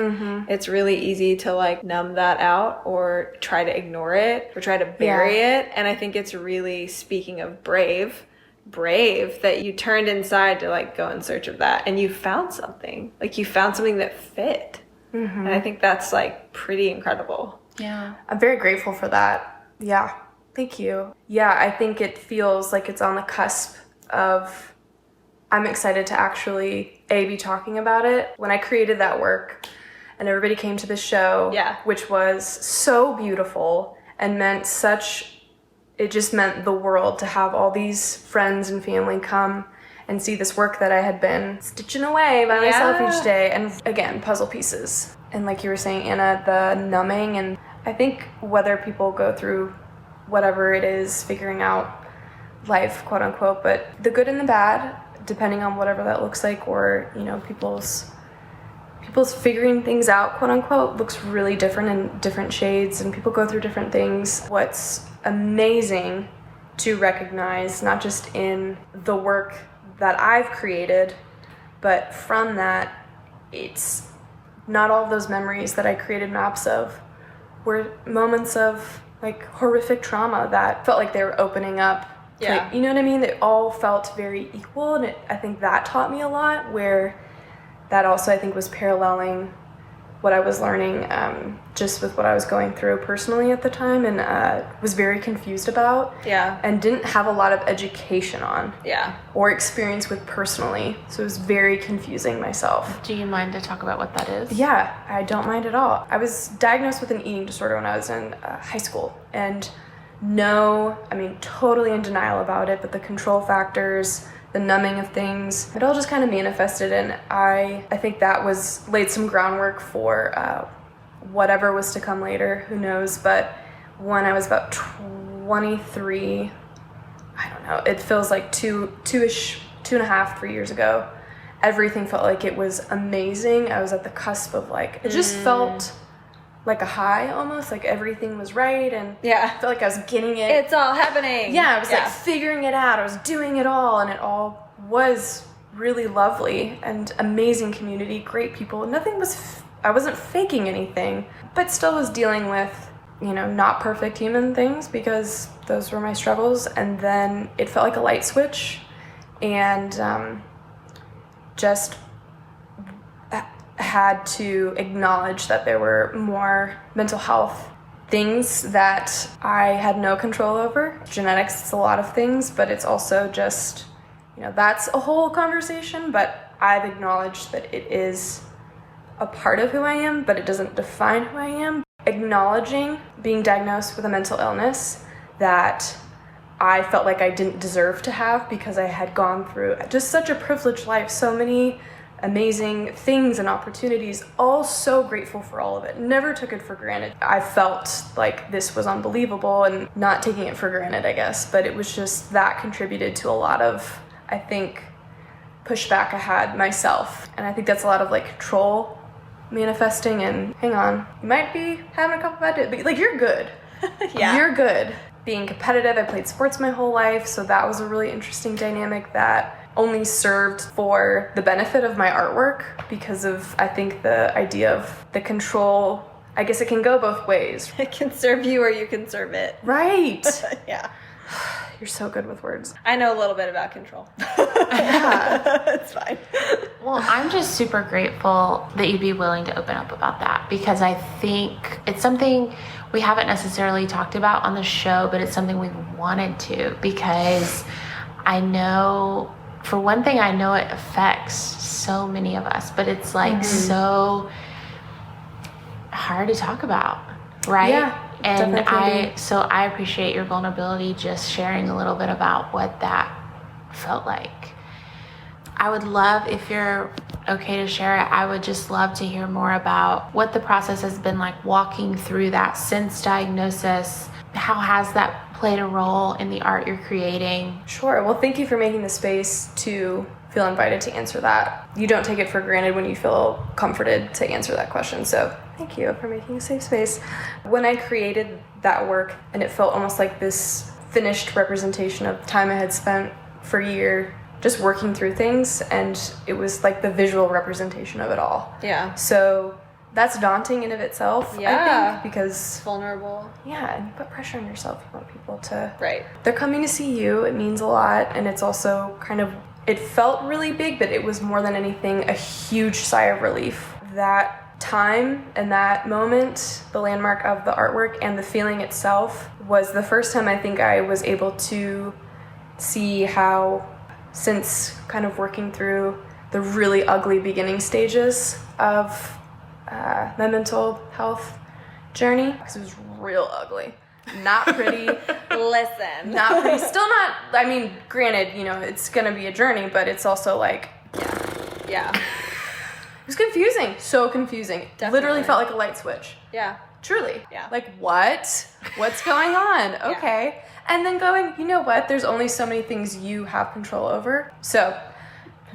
it's really easy to like numb that out or try to ignore it or try to bury it. And I think it's really, speaking of brave that you turned inside to like go in search of that and you found something. Like you found something that fit. And I think that's like pretty incredible. Yeah. I'm very grateful for that. Yeah. Thank you. Yeah, I think it feels like it's on the cusp of, I'm excited to actually, be talking about it. When I created that work and everybody came to the show, which was so beautiful and it just meant the world to have all these friends and family come and see this work that I had been stitching away by myself each day. And again, puzzle pieces. And like you were saying, Anna, the numbing, and I think whether people go through whatever it is, figuring out life, quote unquote, but the good and the bad, depending on whatever that looks like, or, you know, people's figuring things out, quote unquote, looks really different in different shades, and people go through different things. What's amazing to recognize, not just in the work that I've created, but from that, it's not all of those memories that I created maps of were moments of like horrific trauma that felt like they were opening up. Yeah. Like, you know what I mean? It all felt very equal, and I think that taught me a lot, where that also I think was paralleling what I was learning just with what I was going through personally at the time, and was very confused about. Yeah. And didn't have a lot of education on. Yeah. Or experience with personally. So it was very confusing myself. Do you mind to talk about what that is? Yeah, I don't mind at all. I was diagnosed with an eating disorder when I was in high school, and totally in denial about it, but the control factors, the numbing of things, it all just kind of manifested, and I think that laid some groundwork for whatever was to come later, who knows. But when I was about 23, I don't know, it feels like 2.5, 3 years ago, everything felt like it was amazing. I was at the cusp of it just felt like a high almost, like everything was right, and I felt like I was getting it. It's all happening. Yeah, I was like figuring it out. I was doing it all, and it all was really lovely and amazing community, great people. I wasn't faking anything, but still was dealing with, not perfect human things, because those were my struggles. And then it felt like a light switch, and just had to acknowledge that there were more mental health things that I had no control over. Genetics is a lot of things, but it's also just, that's a whole conversation, but I've acknowledged that it is a part of who I am, but it doesn't define who I am. Acknowledging being diagnosed with a mental illness that I felt like I didn't deserve to have, because I had gone through just such a privileged life, so many amazing things and opportunities, all so grateful for all of it. Never took it for granted. I felt like this was unbelievable, and not taking it for granted, I guess, but it was just that contributed to a lot of, I think, pushback I had myself. And I think that's a lot of control manifesting, and hang on, you might be having a couple bad days, but you're good. Yeah. You're good. Being competitive, I played sports my whole life, so that was a really interesting dynamic that only served for the benefit of my artwork, because of, I think, the idea of the control. I guess it can go both ways. It can serve you, or you can serve it. Right. Yeah. You're so good with words. I know a little bit about control. Yeah. It's fine. Well, I'm just super grateful that you'd be willing to open up about that, because I think it's something we haven't necessarily talked about on the show, but it's something we've wanted to, because I know, for one thing, I know it affects so many of us, but it's so hard to talk about, right? Yeah. And I appreciate your vulnerability, just sharing a little bit about what that felt like. I would love, if you're okay to share it, I would just love to hear more about what the process has been like walking through that since diagnosis. How has that played a role in the art you're creating? Sure. Well, thank you for making the space to feel invited to answer that. You don't take it for granted when you feel comforted to answer that question. So thank you for making a safe space. When I created that work, and it felt almost like this finished representation of time I had spent for a year just working through things, and it was like the visual representation of it all. Yeah. So that's daunting in of itself, I think, because it's vulnerable. Yeah, and you put pressure on yourself. You want people to... Right. They're coming to see you. It means a lot, and it's also kind of... It felt really big, but it was more than anything a huge sigh of relief. That time and that moment, the landmark of the artwork and the feeling itself, was the first time I think I was able to see how, since kind of working through the really ugly beginning stages of my mental health journey, because it was real ugly. Not pretty. Listen. Not pretty. Still not, I mean, granted, it's going to be a journey, but it's also Yeah. It was confusing. So confusing. Definitely. Literally felt like a light switch. Yeah. Truly. Yeah. Like, what's going on? Okay. And then going, you know what? There's only so many things you have control over. So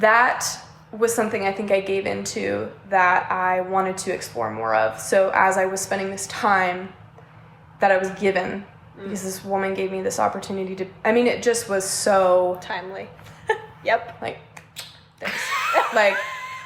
that was something I think I gave into that I wanted to explore more of. So as I was spending this time that I was given, because this woman gave me this opportunity to, I mean, it just was so timely. Yep. Like, thanks. Like,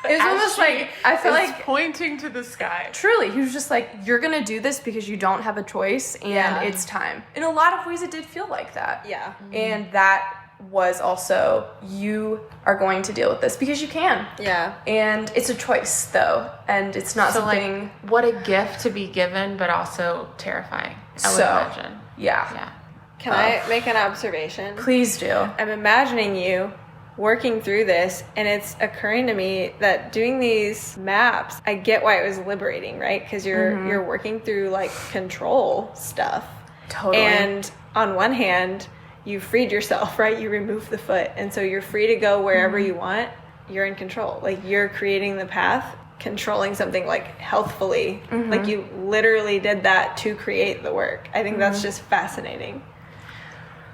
it was almost like, I feel like pointing to the sky. Truly, he was just like, you're going to do this because you don't have a choice and it's time. In a lot of ways, it did feel like that. Yeah. And that was also, you are going to deal with this because you can. Yeah. And it's a choice, though. And it's not something... Like, what a gift to be given, but also terrifying, I would imagine. Yeah. Can I make an observation? Please do. I'm imagining you working through this, and it's occurring to me that doing these maps, I get why it was liberating, right? Because you're working through like control stuff. Totally. And on one hand, you freed yourself, right? You removed the foot, and so you're free to go wherever you want. You're in control. Like, you're creating the path, controlling something like healthfully. Like, you literally did that to create the work. I think that's just fascinating.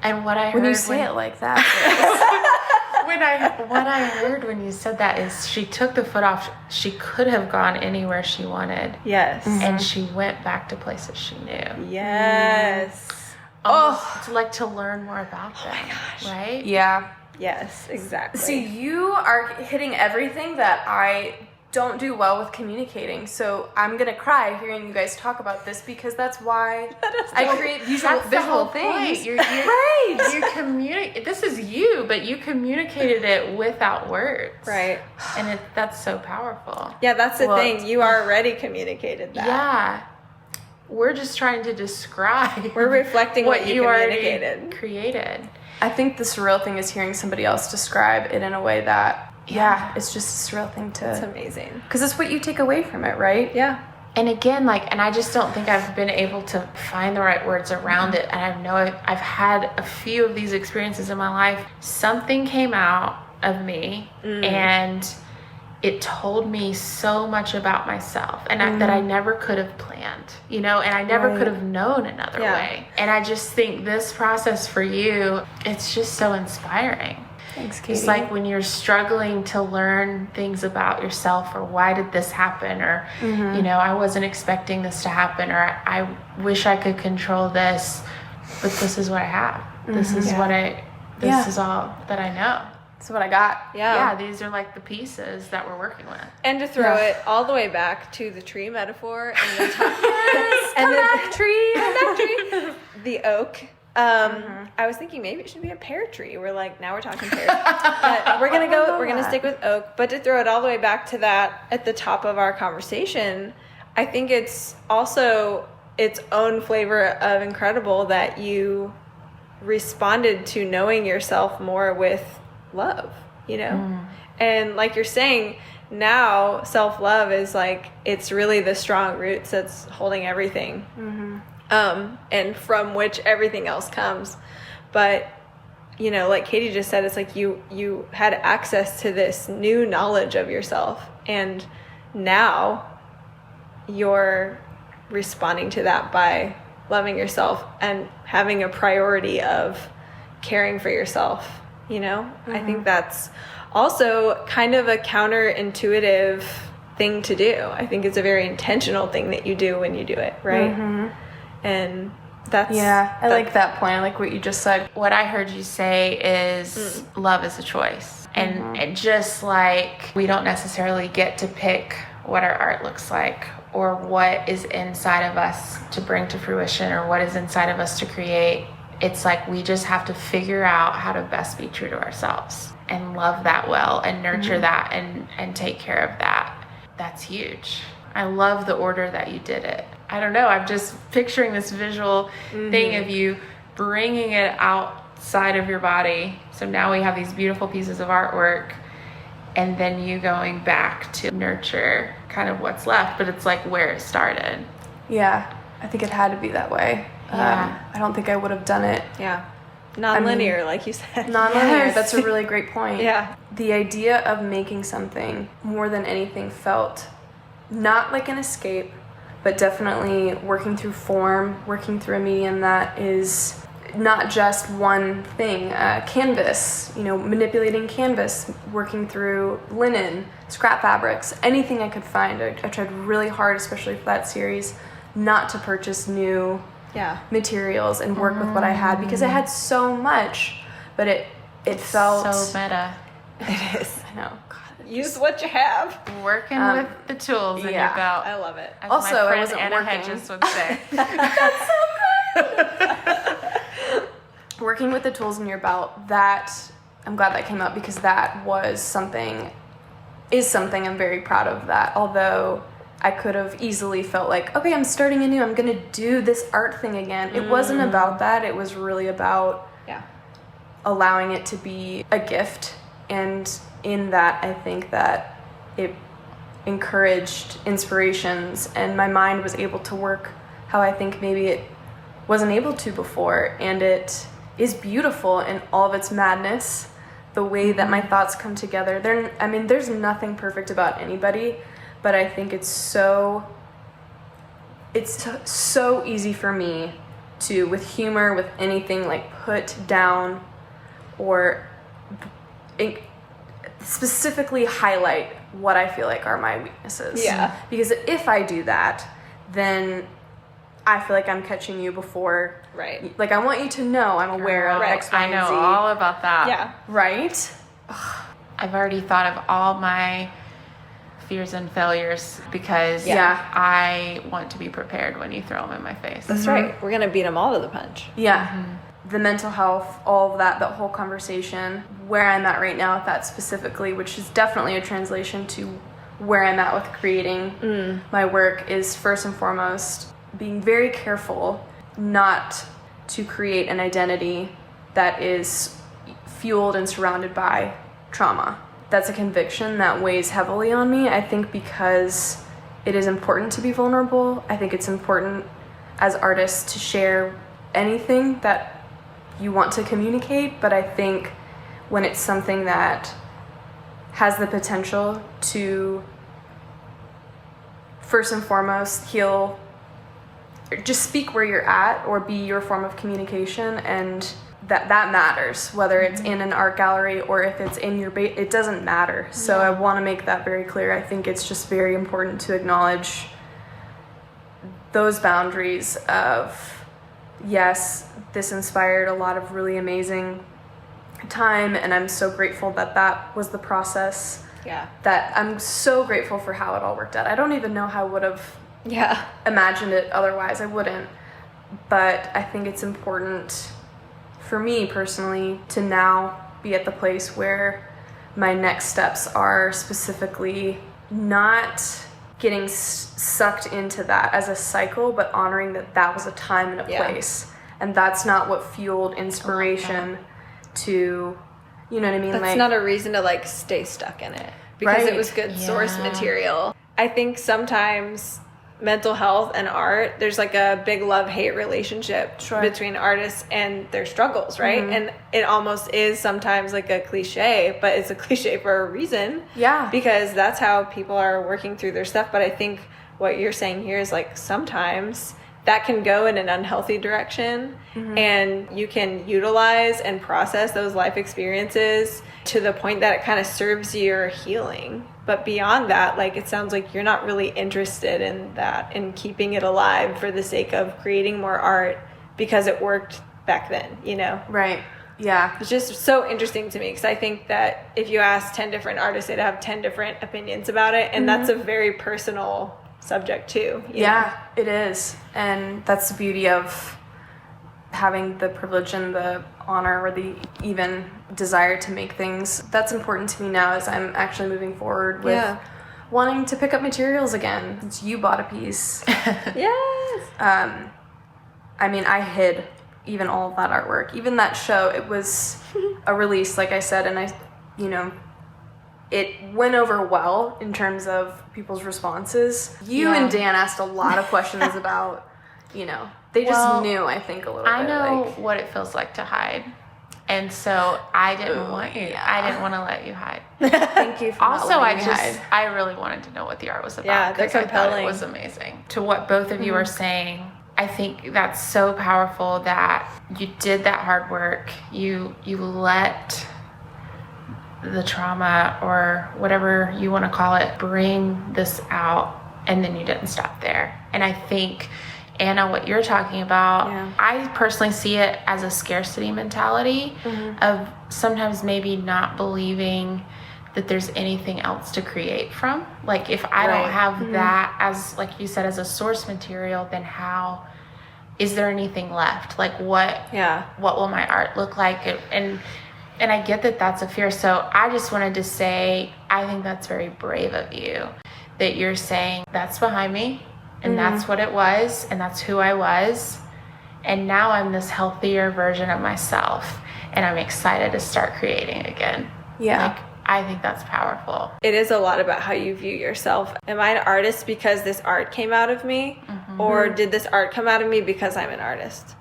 And what I heard when you say it like that. What I heard when you said that is she took the foot off. She could have gone anywhere she wanted. Yes. And she went back to places she knew. Yes. Almost like to learn more about them. My gosh. Right? Yeah. Yes, exactly. See, you are hitting everything that I don't do well with communicating. So I'm going to cry hearing you guys talk about this because that's why I create visual things. You're right. You this is you, but you communicated it without words. Right. And that's so powerful. Yeah, that's the thing. You already communicated that. Yeah. We're just trying to describe. We're reflecting what you communicated. Already created. I think the surreal thing is hearing somebody else describe it in a way that, it's just a surreal thing to... It's amazing. Because it's what you take away from it, right? Yeah. And again, and I just don't think I've been able to find the right words around it. And I know I've had a few of these experiences in my life. Something came out of me and it told me so much about myself and that I never could have planned, and I never could have known another way. And I just think this process for you, it's just so inspiring. Thanks, Katie. It's like when you're struggling to learn things about yourself, or why did this happen, or, I wasn't expecting this to happen, or I wish I could control this, but this is what I have. This is this is all that I know. That's what I got. Yeah, these are like the pieces that we're working with. And to throw it all the way back to the tree metaphor and the come back tree. The oak. I was thinking maybe it should be a pear tree. Now we're talking pears. But we're gonna stick with oak. But to throw it all the way back to that at the top of our conversation, I think it's also its own flavor of incredible that you responded to knowing yourself more with love, and like you're saying, now self-love is it's really the strong roots that's holding everything, and from which everything else comes. But like Katie just said, it's like you had access to this new knowledge of yourself, and now you're responding to that by loving yourself and having a priority of caring for yourself. I think that's also kind of a counterintuitive thing to do. I think it's a very intentional thing that you do when you do it, right? And that's... Yeah, I like that point. I like what you just said. What I heard you say is love is a choice. And just like we don't necessarily get to pick what our art looks like, or what is inside of us to bring to fruition, or what is inside of us to create. It's like we just have to figure out how to best be true to ourselves and love that well and nurture that and take care of that. That's huge. I love the order that you did it. I don't know. I'm just picturing this visual thing of you bringing it outside of your body. So now we have these beautiful pieces of artwork, and then you going back to nurture kind of what's left, but it's like where it started. Yeah, I think it had to be that way. Yeah. I don't think I would have done it. Yeah. Non-linear, like you said. Non-linear. Yes. That's a really great point. Yeah. The idea of making something more than anything felt not like an escape, but definitely working through form, working through a medium that is not just one thing. Canvas, manipulating canvas, working through linen, scrap fabrics, anything I could find. I tried really hard, especially for that series, not to purchase new materials and work with what I had, because I had so much, but it felt so meta. It is. I know. God, use what you have. Working with the tools in your belt. I love it. As also, my I friend wasn't Anna working. Hedges would say. That's so good. Working with the tools in your belt, that I'm glad that came up, because that is something I'm very proud of. That although I could have easily felt like, okay, I'm starting anew, I'm gonna do this art thing again. It wasn't about that. It was really about allowing it to be a gift, and in that I think that it encouraged inspirations, and my mind was able to work how I think maybe it wasn't able to before, and it is beautiful in all of its madness, the way that my thoughts come together. There's nothing perfect about anybody, but I think it's so easy for me to, with humor, with anything, like put down or specifically highlight what I feel like are my weaknesses. Yeah. Because if I do that, then I feel like I'm catching you before. Right. Like, I want you to know I'm aware of X, Y, I and know Z. all about that. Yeah. Right? I've already thought of all my fears and failures, because I want to be prepared when you throw them in my face. That's right. We're going to beat them all to the punch. Yeah. The mental health, all of that whole conversation, where I'm at right now with that specifically, which is definitely a translation to where I'm at with creating my work, is first and foremost being very careful not to create an identity that is fueled and surrounded by trauma. That's a conviction that weighs heavily on me, I think, because it is important to be vulnerable. I think it's important as artists to share anything that you want to communicate, but I think when it's something that has the potential to first and foremost heal, just speak where you're at or be your form of communication, and that matters, whether it's in an art gallery or if it's in your it doesn't matter. So I want to make that very clear. I think it's just very important to acknowledge those boundaries of, yes, this inspired a lot of really amazing time, and I'm so grateful that was the process. That I'm so grateful for how it all worked out. I don't even know how I would have imagined it otherwise. I wouldn't. But I think it's important for me personally to now be at the place where my next steps are specifically not getting sucked into that as a cycle, but honoring that was a time and a place. And that's not what fueled inspiration to, you know what I mean? That's not a reason to stay stuck in it, because it was good source material. I think sometimes mental health and art, there's a big love-hate relationship between artists and their struggles, right? And it almost is sometimes a cliche, but it's a cliche for a reason. Yeah. Because that's how people are working through their stuff. But I think what you're saying here is sometimes that can go in an unhealthy direction, and you can utilize and process those life experiences to the point that it kind of serves your healing. But beyond that, it sounds like you're not really interested in that, in keeping it alive for the sake of creating more art because it worked back then, Right. Yeah. It's just so interesting to me, because I think that if you ask 10 different artists, they'd have 10 different opinions about it. And that's a very personal subject too. You know? It is. And that's the beauty of having the privilege and the honor or the even desire to make things. That's important to me now as I'm actually moving forward with wanting to pick up materials again. Since you bought a piece. Yes. I hid even all of that artwork. Even that show, it was a release, like I said, and it went over well in terms of people's responses. You and Dan asked a lot of questions about, they just knew, I think, a little bit. I know what it feels like to hide. And so I didn't want you. Yeah. I didn't want to let you hide. Thank you for Also, not letting me hide. I really wanted to know what the art was about. Yeah, they're 'cause I thought compelling. it was amazing. To what both of you are saying, I think that's so powerful that you did that hard work. You let the trauma or whatever you want to call it bring this out, and then you didn't stop there. And I think, Anna, what you're talking about, I personally see it as a scarcity mentality of sometimes maybe not believing that there's anything else to create from. Like if I don't have that as, like you said, as a source material, then how is there anything left? Like what will my art look like? And I get that that's a fear. So I just wanted to say, I think that's very brave of you that you're saying that's behind me. And that's what it was, and that's who I was. And now I'm this healthier version of myself, and I'm excited to start creating again. Yeah. Like, I think that's powerful. It is a lot about how you view yourself. Am I an artist because this art came out of me? Or did this art come out of me because I'm an artist?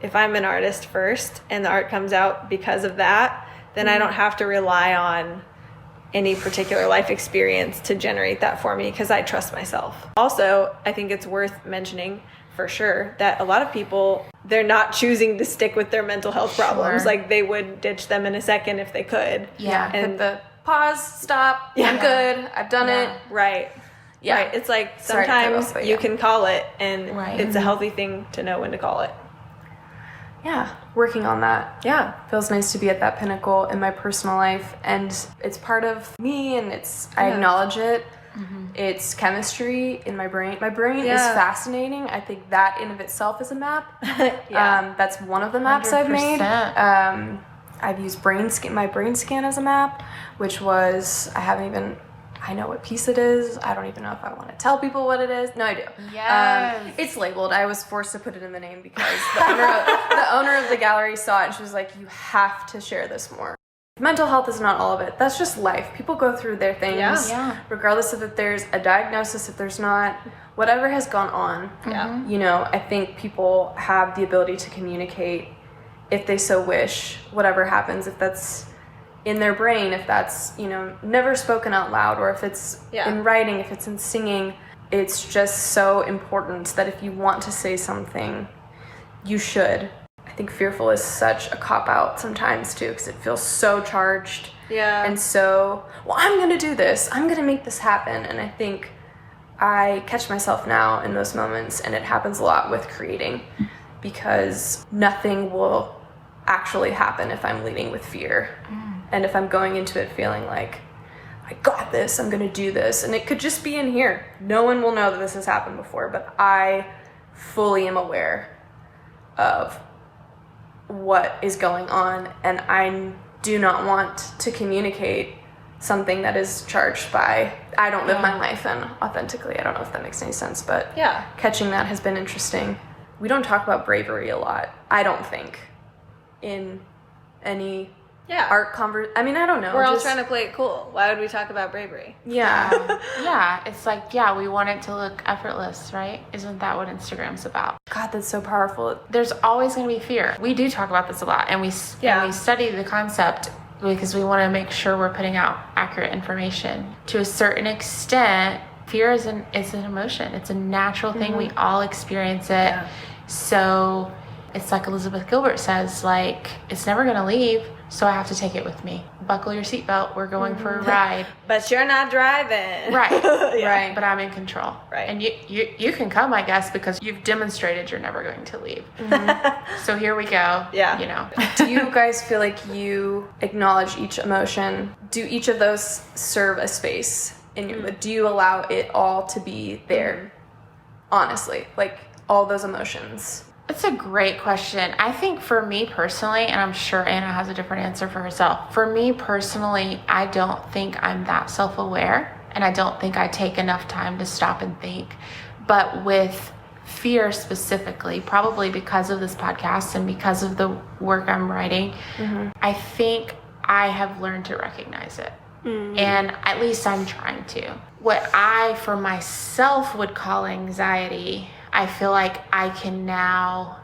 If I'm an artist first, and the art comes out because of that, then I don't have to rely on any particular life experience to generate that for me because I trust myself. Also, I think it's worth mentioning for sure that a lot of people, they're not choosing to stick with their mental health problems. Like they would ditch them in a second if they could. Yeah. And Hit the pause, stop, I'm good, I've done it. Right. Yeah. Right. It's like Sorry to cut sometimes off, but you can call it, and Right. it's a healthy thing to know when to call it. Yeah, working on that. Yeah. Feels nice to be at that pinnacle in my personal life, and it's part of me, and I acknowledge it. It's chemistry in my brain. My brain is fascinating. I think that in of itself is a map. That's one of the maps I've made. 100%. I've used my brain scan as a map, which was, I know what piece it is. I don't even know if I want to tell people what it is. No, I do. Yes. It's labeled. I was forced to put it in the name because the owner of the gallery saw it, and she was like, you have to share this more. Mental health is not all of it. That's just life. People go through their things, regardless of if there's a diagnosis, if there's not, whatever has gone on. Yeah. You know, I think people have the ability to communicate if they so wish, whatever happens, if that's in their brain, if that's, never spoken out loud, or if it's in writing, if it's in singing. It's just so important that if you want to say something, you should. I think fearful is such a cop-out sometimes too, because it feels so charged. Yeah. And so, I'm going to do this. I'm going to make this happen. And I think I catch myself now in those moments, and it happens a lot with creating, because nothing will actually happen if I'm leading with fear. And if I'm going into it feeling like, I got this, I'm going to do this. And it could just be in here. No one will know that this has happened before, but I fully am aware of what is going on. And I do not want to communicate something that is charged by, I don't live my life in authentically. I don't know if that makes any sense, but catching that has been interesting. We don't talk about bravery a lot, I don't think, in any art I mean, I don't know. We're all trying to play it cool. Why would we talk about bravery? Yeah. It's like, we want it to look effortless, right? Isn't that what Instagram's about? God, that's so powerful. There's always going to be fear. We do talk about this a lot, and we study the concept because we want to make sure we're putting out accurate information. To a certain extent, fear is an emotion. It's a natural thing. We all experience it. So it's like Elizabeth Gilbert says, like, it's never going to leave, so I have to take it with me. Buckle your seatbelt. We're going for a ride. But you're not driving. Right. Yeah. Right. But I'm in control. Right. And you can come, I guess, because you've demonstrated you're never going to leave. So here we go. Yeah. Do you guys feel like you acknowledge each emotion? Do each of those serve a space in your, do you allow it all to be there? Honestly, like all those emotions. It's a great question. I think for me personally, and I'm sure Anna has a different answer for herself. For me personally, I don't think I'm that self-aware, and I don't think I take enough time to stop and think. But with fear specifically, probably because of this podcast and because of the work I'm writing, I think I have learned to recognize it. And at least I'm trying to. What I, for myself, would call anxiety, I feel like I can now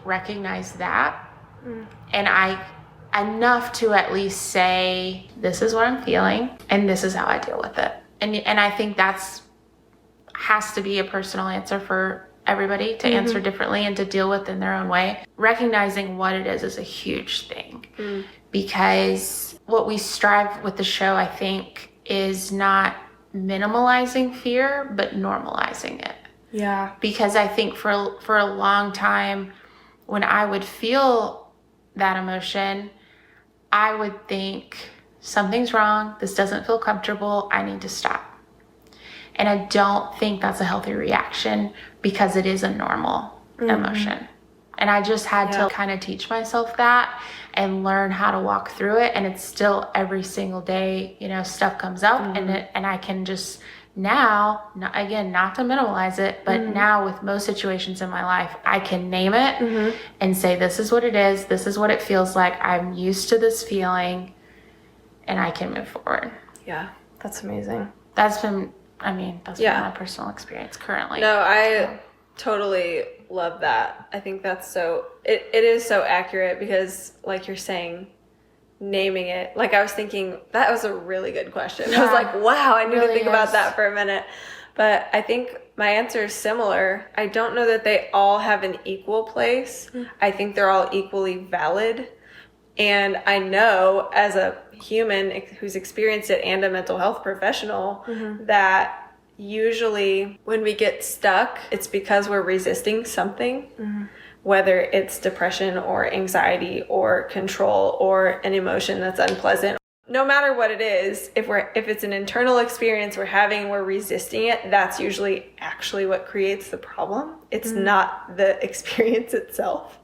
recognize that And enough to at least say, this is what I'm feeling and this is how I deal with it. And I think has to be a personal answer for everybody to answer differently and to deal with in their own way. Recognizing what it is a huge thing. Because what we strive with the show, I think, is not minimalizing fear, but normalizing it. Yeah. Because I think for a long time, when I would feel that emotion, I would think, something's wrong, this doesn't feel comfortable, I need to stop. And I don't think that's a healthy reaction because it is a normal emotion. And I just had to kind of teach myself that and learn how to walk through it. And it's still every single day, stuff comes up and I can just now, not to minimalize it, but now with most situations in my life, I can name it and say, this is what it is. This is what it feels like. I'm used to this feeling and I can move forward. Yeah. That's amazing. That's been my personal experience currently. No, I totally love that. I think that's it is so accurate because, like you're saying, naming it, like I was thinking, that was a really good question. Yeah. I was like, wow, I need to think about that for a minute. But I think my answer is similar. I don't know that they all have an equal place. I think they're all equally valid. And I know as a human who's experienced it and a mental health professional that usually when we get stuck, it's because we're resisting something, whether it's depression or anxiety or control or an emotion that's unpleasant. No matter what it is, if it's an internal experience we're having, we're resisting it, that's usually actually what creates the problem. It's not the experience itself.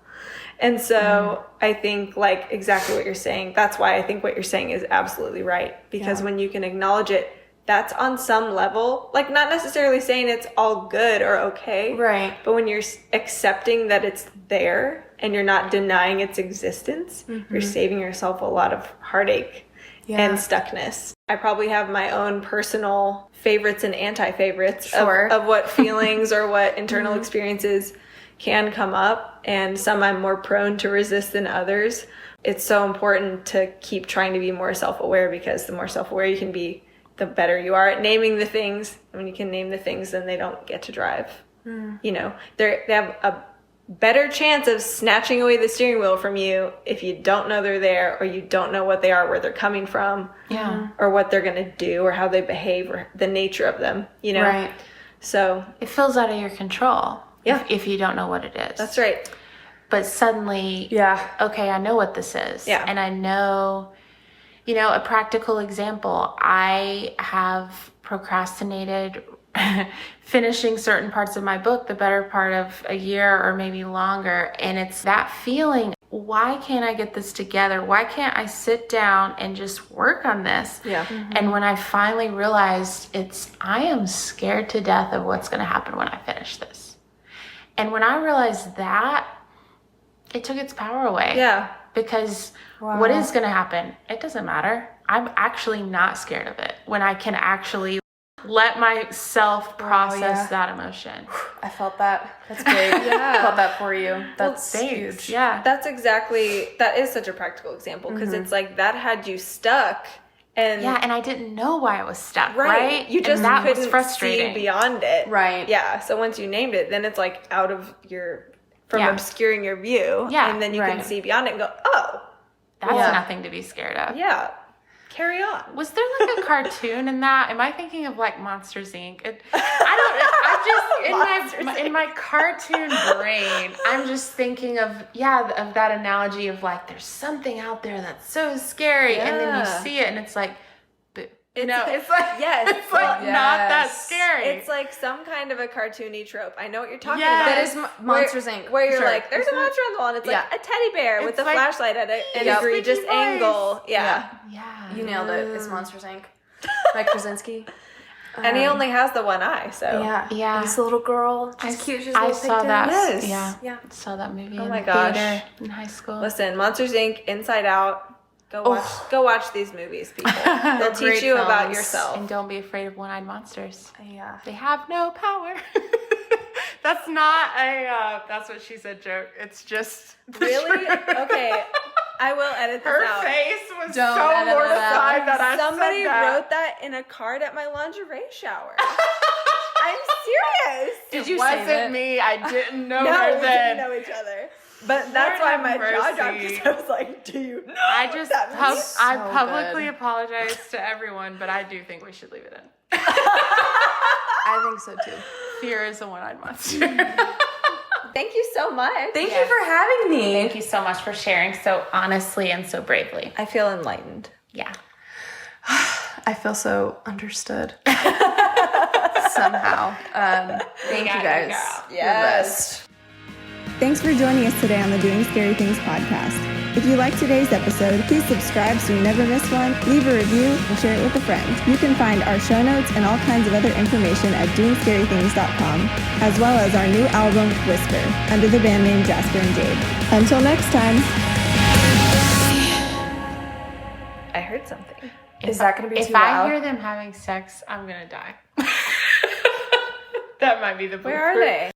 And so I think, like, exactly what you're saying, that's why I think what you're saying is absolutely right. Because when you can acknowledge it, that's on some level, like, not necessarily saying it's all good or okay. Right. But when you're accepting that it's there and you're not denying its existence, you're saving yourself a lot of heartache and stuckness. I probably have my own personal favorites and anti-favorites of what feelings or what internal experiences can come up, and some I'm more prone to resist than others. It's so important to keep trying to be more self-aware, because the more self-aware you can be, the better you are at naming the things. When you can name the things, then they don't get to drive. They have a better chance of snatching away the steering wheel from you if you don't know they're there, or you don't know what they are, where they're coming from, or what they're going to do, or how they behave, or the nature of them, Right. So it feels out of your control. If you don't know what it is. That's right. But suddenly, okay, I know what this is. Yeah. And I know, a practical example, I have procrastinated finishing certain parts of my book the better part of a year or maybe longer. And it's that feeling, why can't I get this together? Why can't I sit down and just work on this? Yeah. And when I finally realized I am scared to death of what's going to happen when I finish this. And when I realized that, it took its power away. Yeah. Because what is going to happen? It doesn't matter. I'm actually not scared of it when I can actually let myself process that emotion. I felt that. That's great. I felt that for you. That's huge. Yeah. That is such a practical example, because it's like that had you stuck. And I didn't know why I was stuck, right? You just that couldn't was frustrating. see beyond it. Right. Yeah. So once you named it, then it's like out of obscuring your view. Yeah. And then you can see beyond it and go, oh. That's nothing to be scared of. Yeah. Carry on. Was there like a cartoon in that? Am I thinking of like Monsters, Inc.? In my cartoon brain, I'm just thinking of that analogy of like, there's something out there that's so scary, and then you see it and it's like, it's like, it's like not that scary. It's like some kind of a cartoony trope. I know what you're talking about. That is Monsters, Inc. Where you're like, there's a monster on the wall, and it's like a teddy bear with a flashlight at an egregious angle. Yeah. You nailed it. It's Monsters, Inc. By Krasinski. And he only has the one eye, so. Yeah. This little girl. She's cute. She's I saw that. Yes. Yeah. I saw that movie in my the gosh. theater in high school. Listen, Monsters, Inc., Inside Out. Go watch these movies, people. They'll teach you about yourself. And don't be afraid of one-eyed monsters. Yeah. They have no power. That's not a that's what she said joke. It's just really? Okay. I will edit this Her out. face was Don't so edit it mortified out. that I Somebody said that. wrote that in a card at my lingerie shower. I'm serious. Did you wasn't save it? me. I didn't know No, her we then. didn't know each other. But that's Lord why my have jaw dropped mercy. because I was like, do you know I what just that means? I So publicly good. apologize to everyone, but I do think we should leave it in. I think so too. Fear is a one-eyed monster. Thank you so much. Thank you for having me. Thank you so much for sharing so honestly and so bravely. I feel enlightened. Yeah. I feel so understood. Somehow. Thank you guys. Girl. You're the best. Thanks for joining us today on the Doing Scary Things podcast. If you liked today's episode, please subscribe so you never miss one, leave a review, and share it with a friend. You can find our show notes and all kinds of other information at doingscarythings.com, as well as our new album, Whisper, under the band name Jasper and Jade. Until next time. I heard something. Is that going to be too If loud? I hear them having sex, I'm gonna die. That might be the Where are they?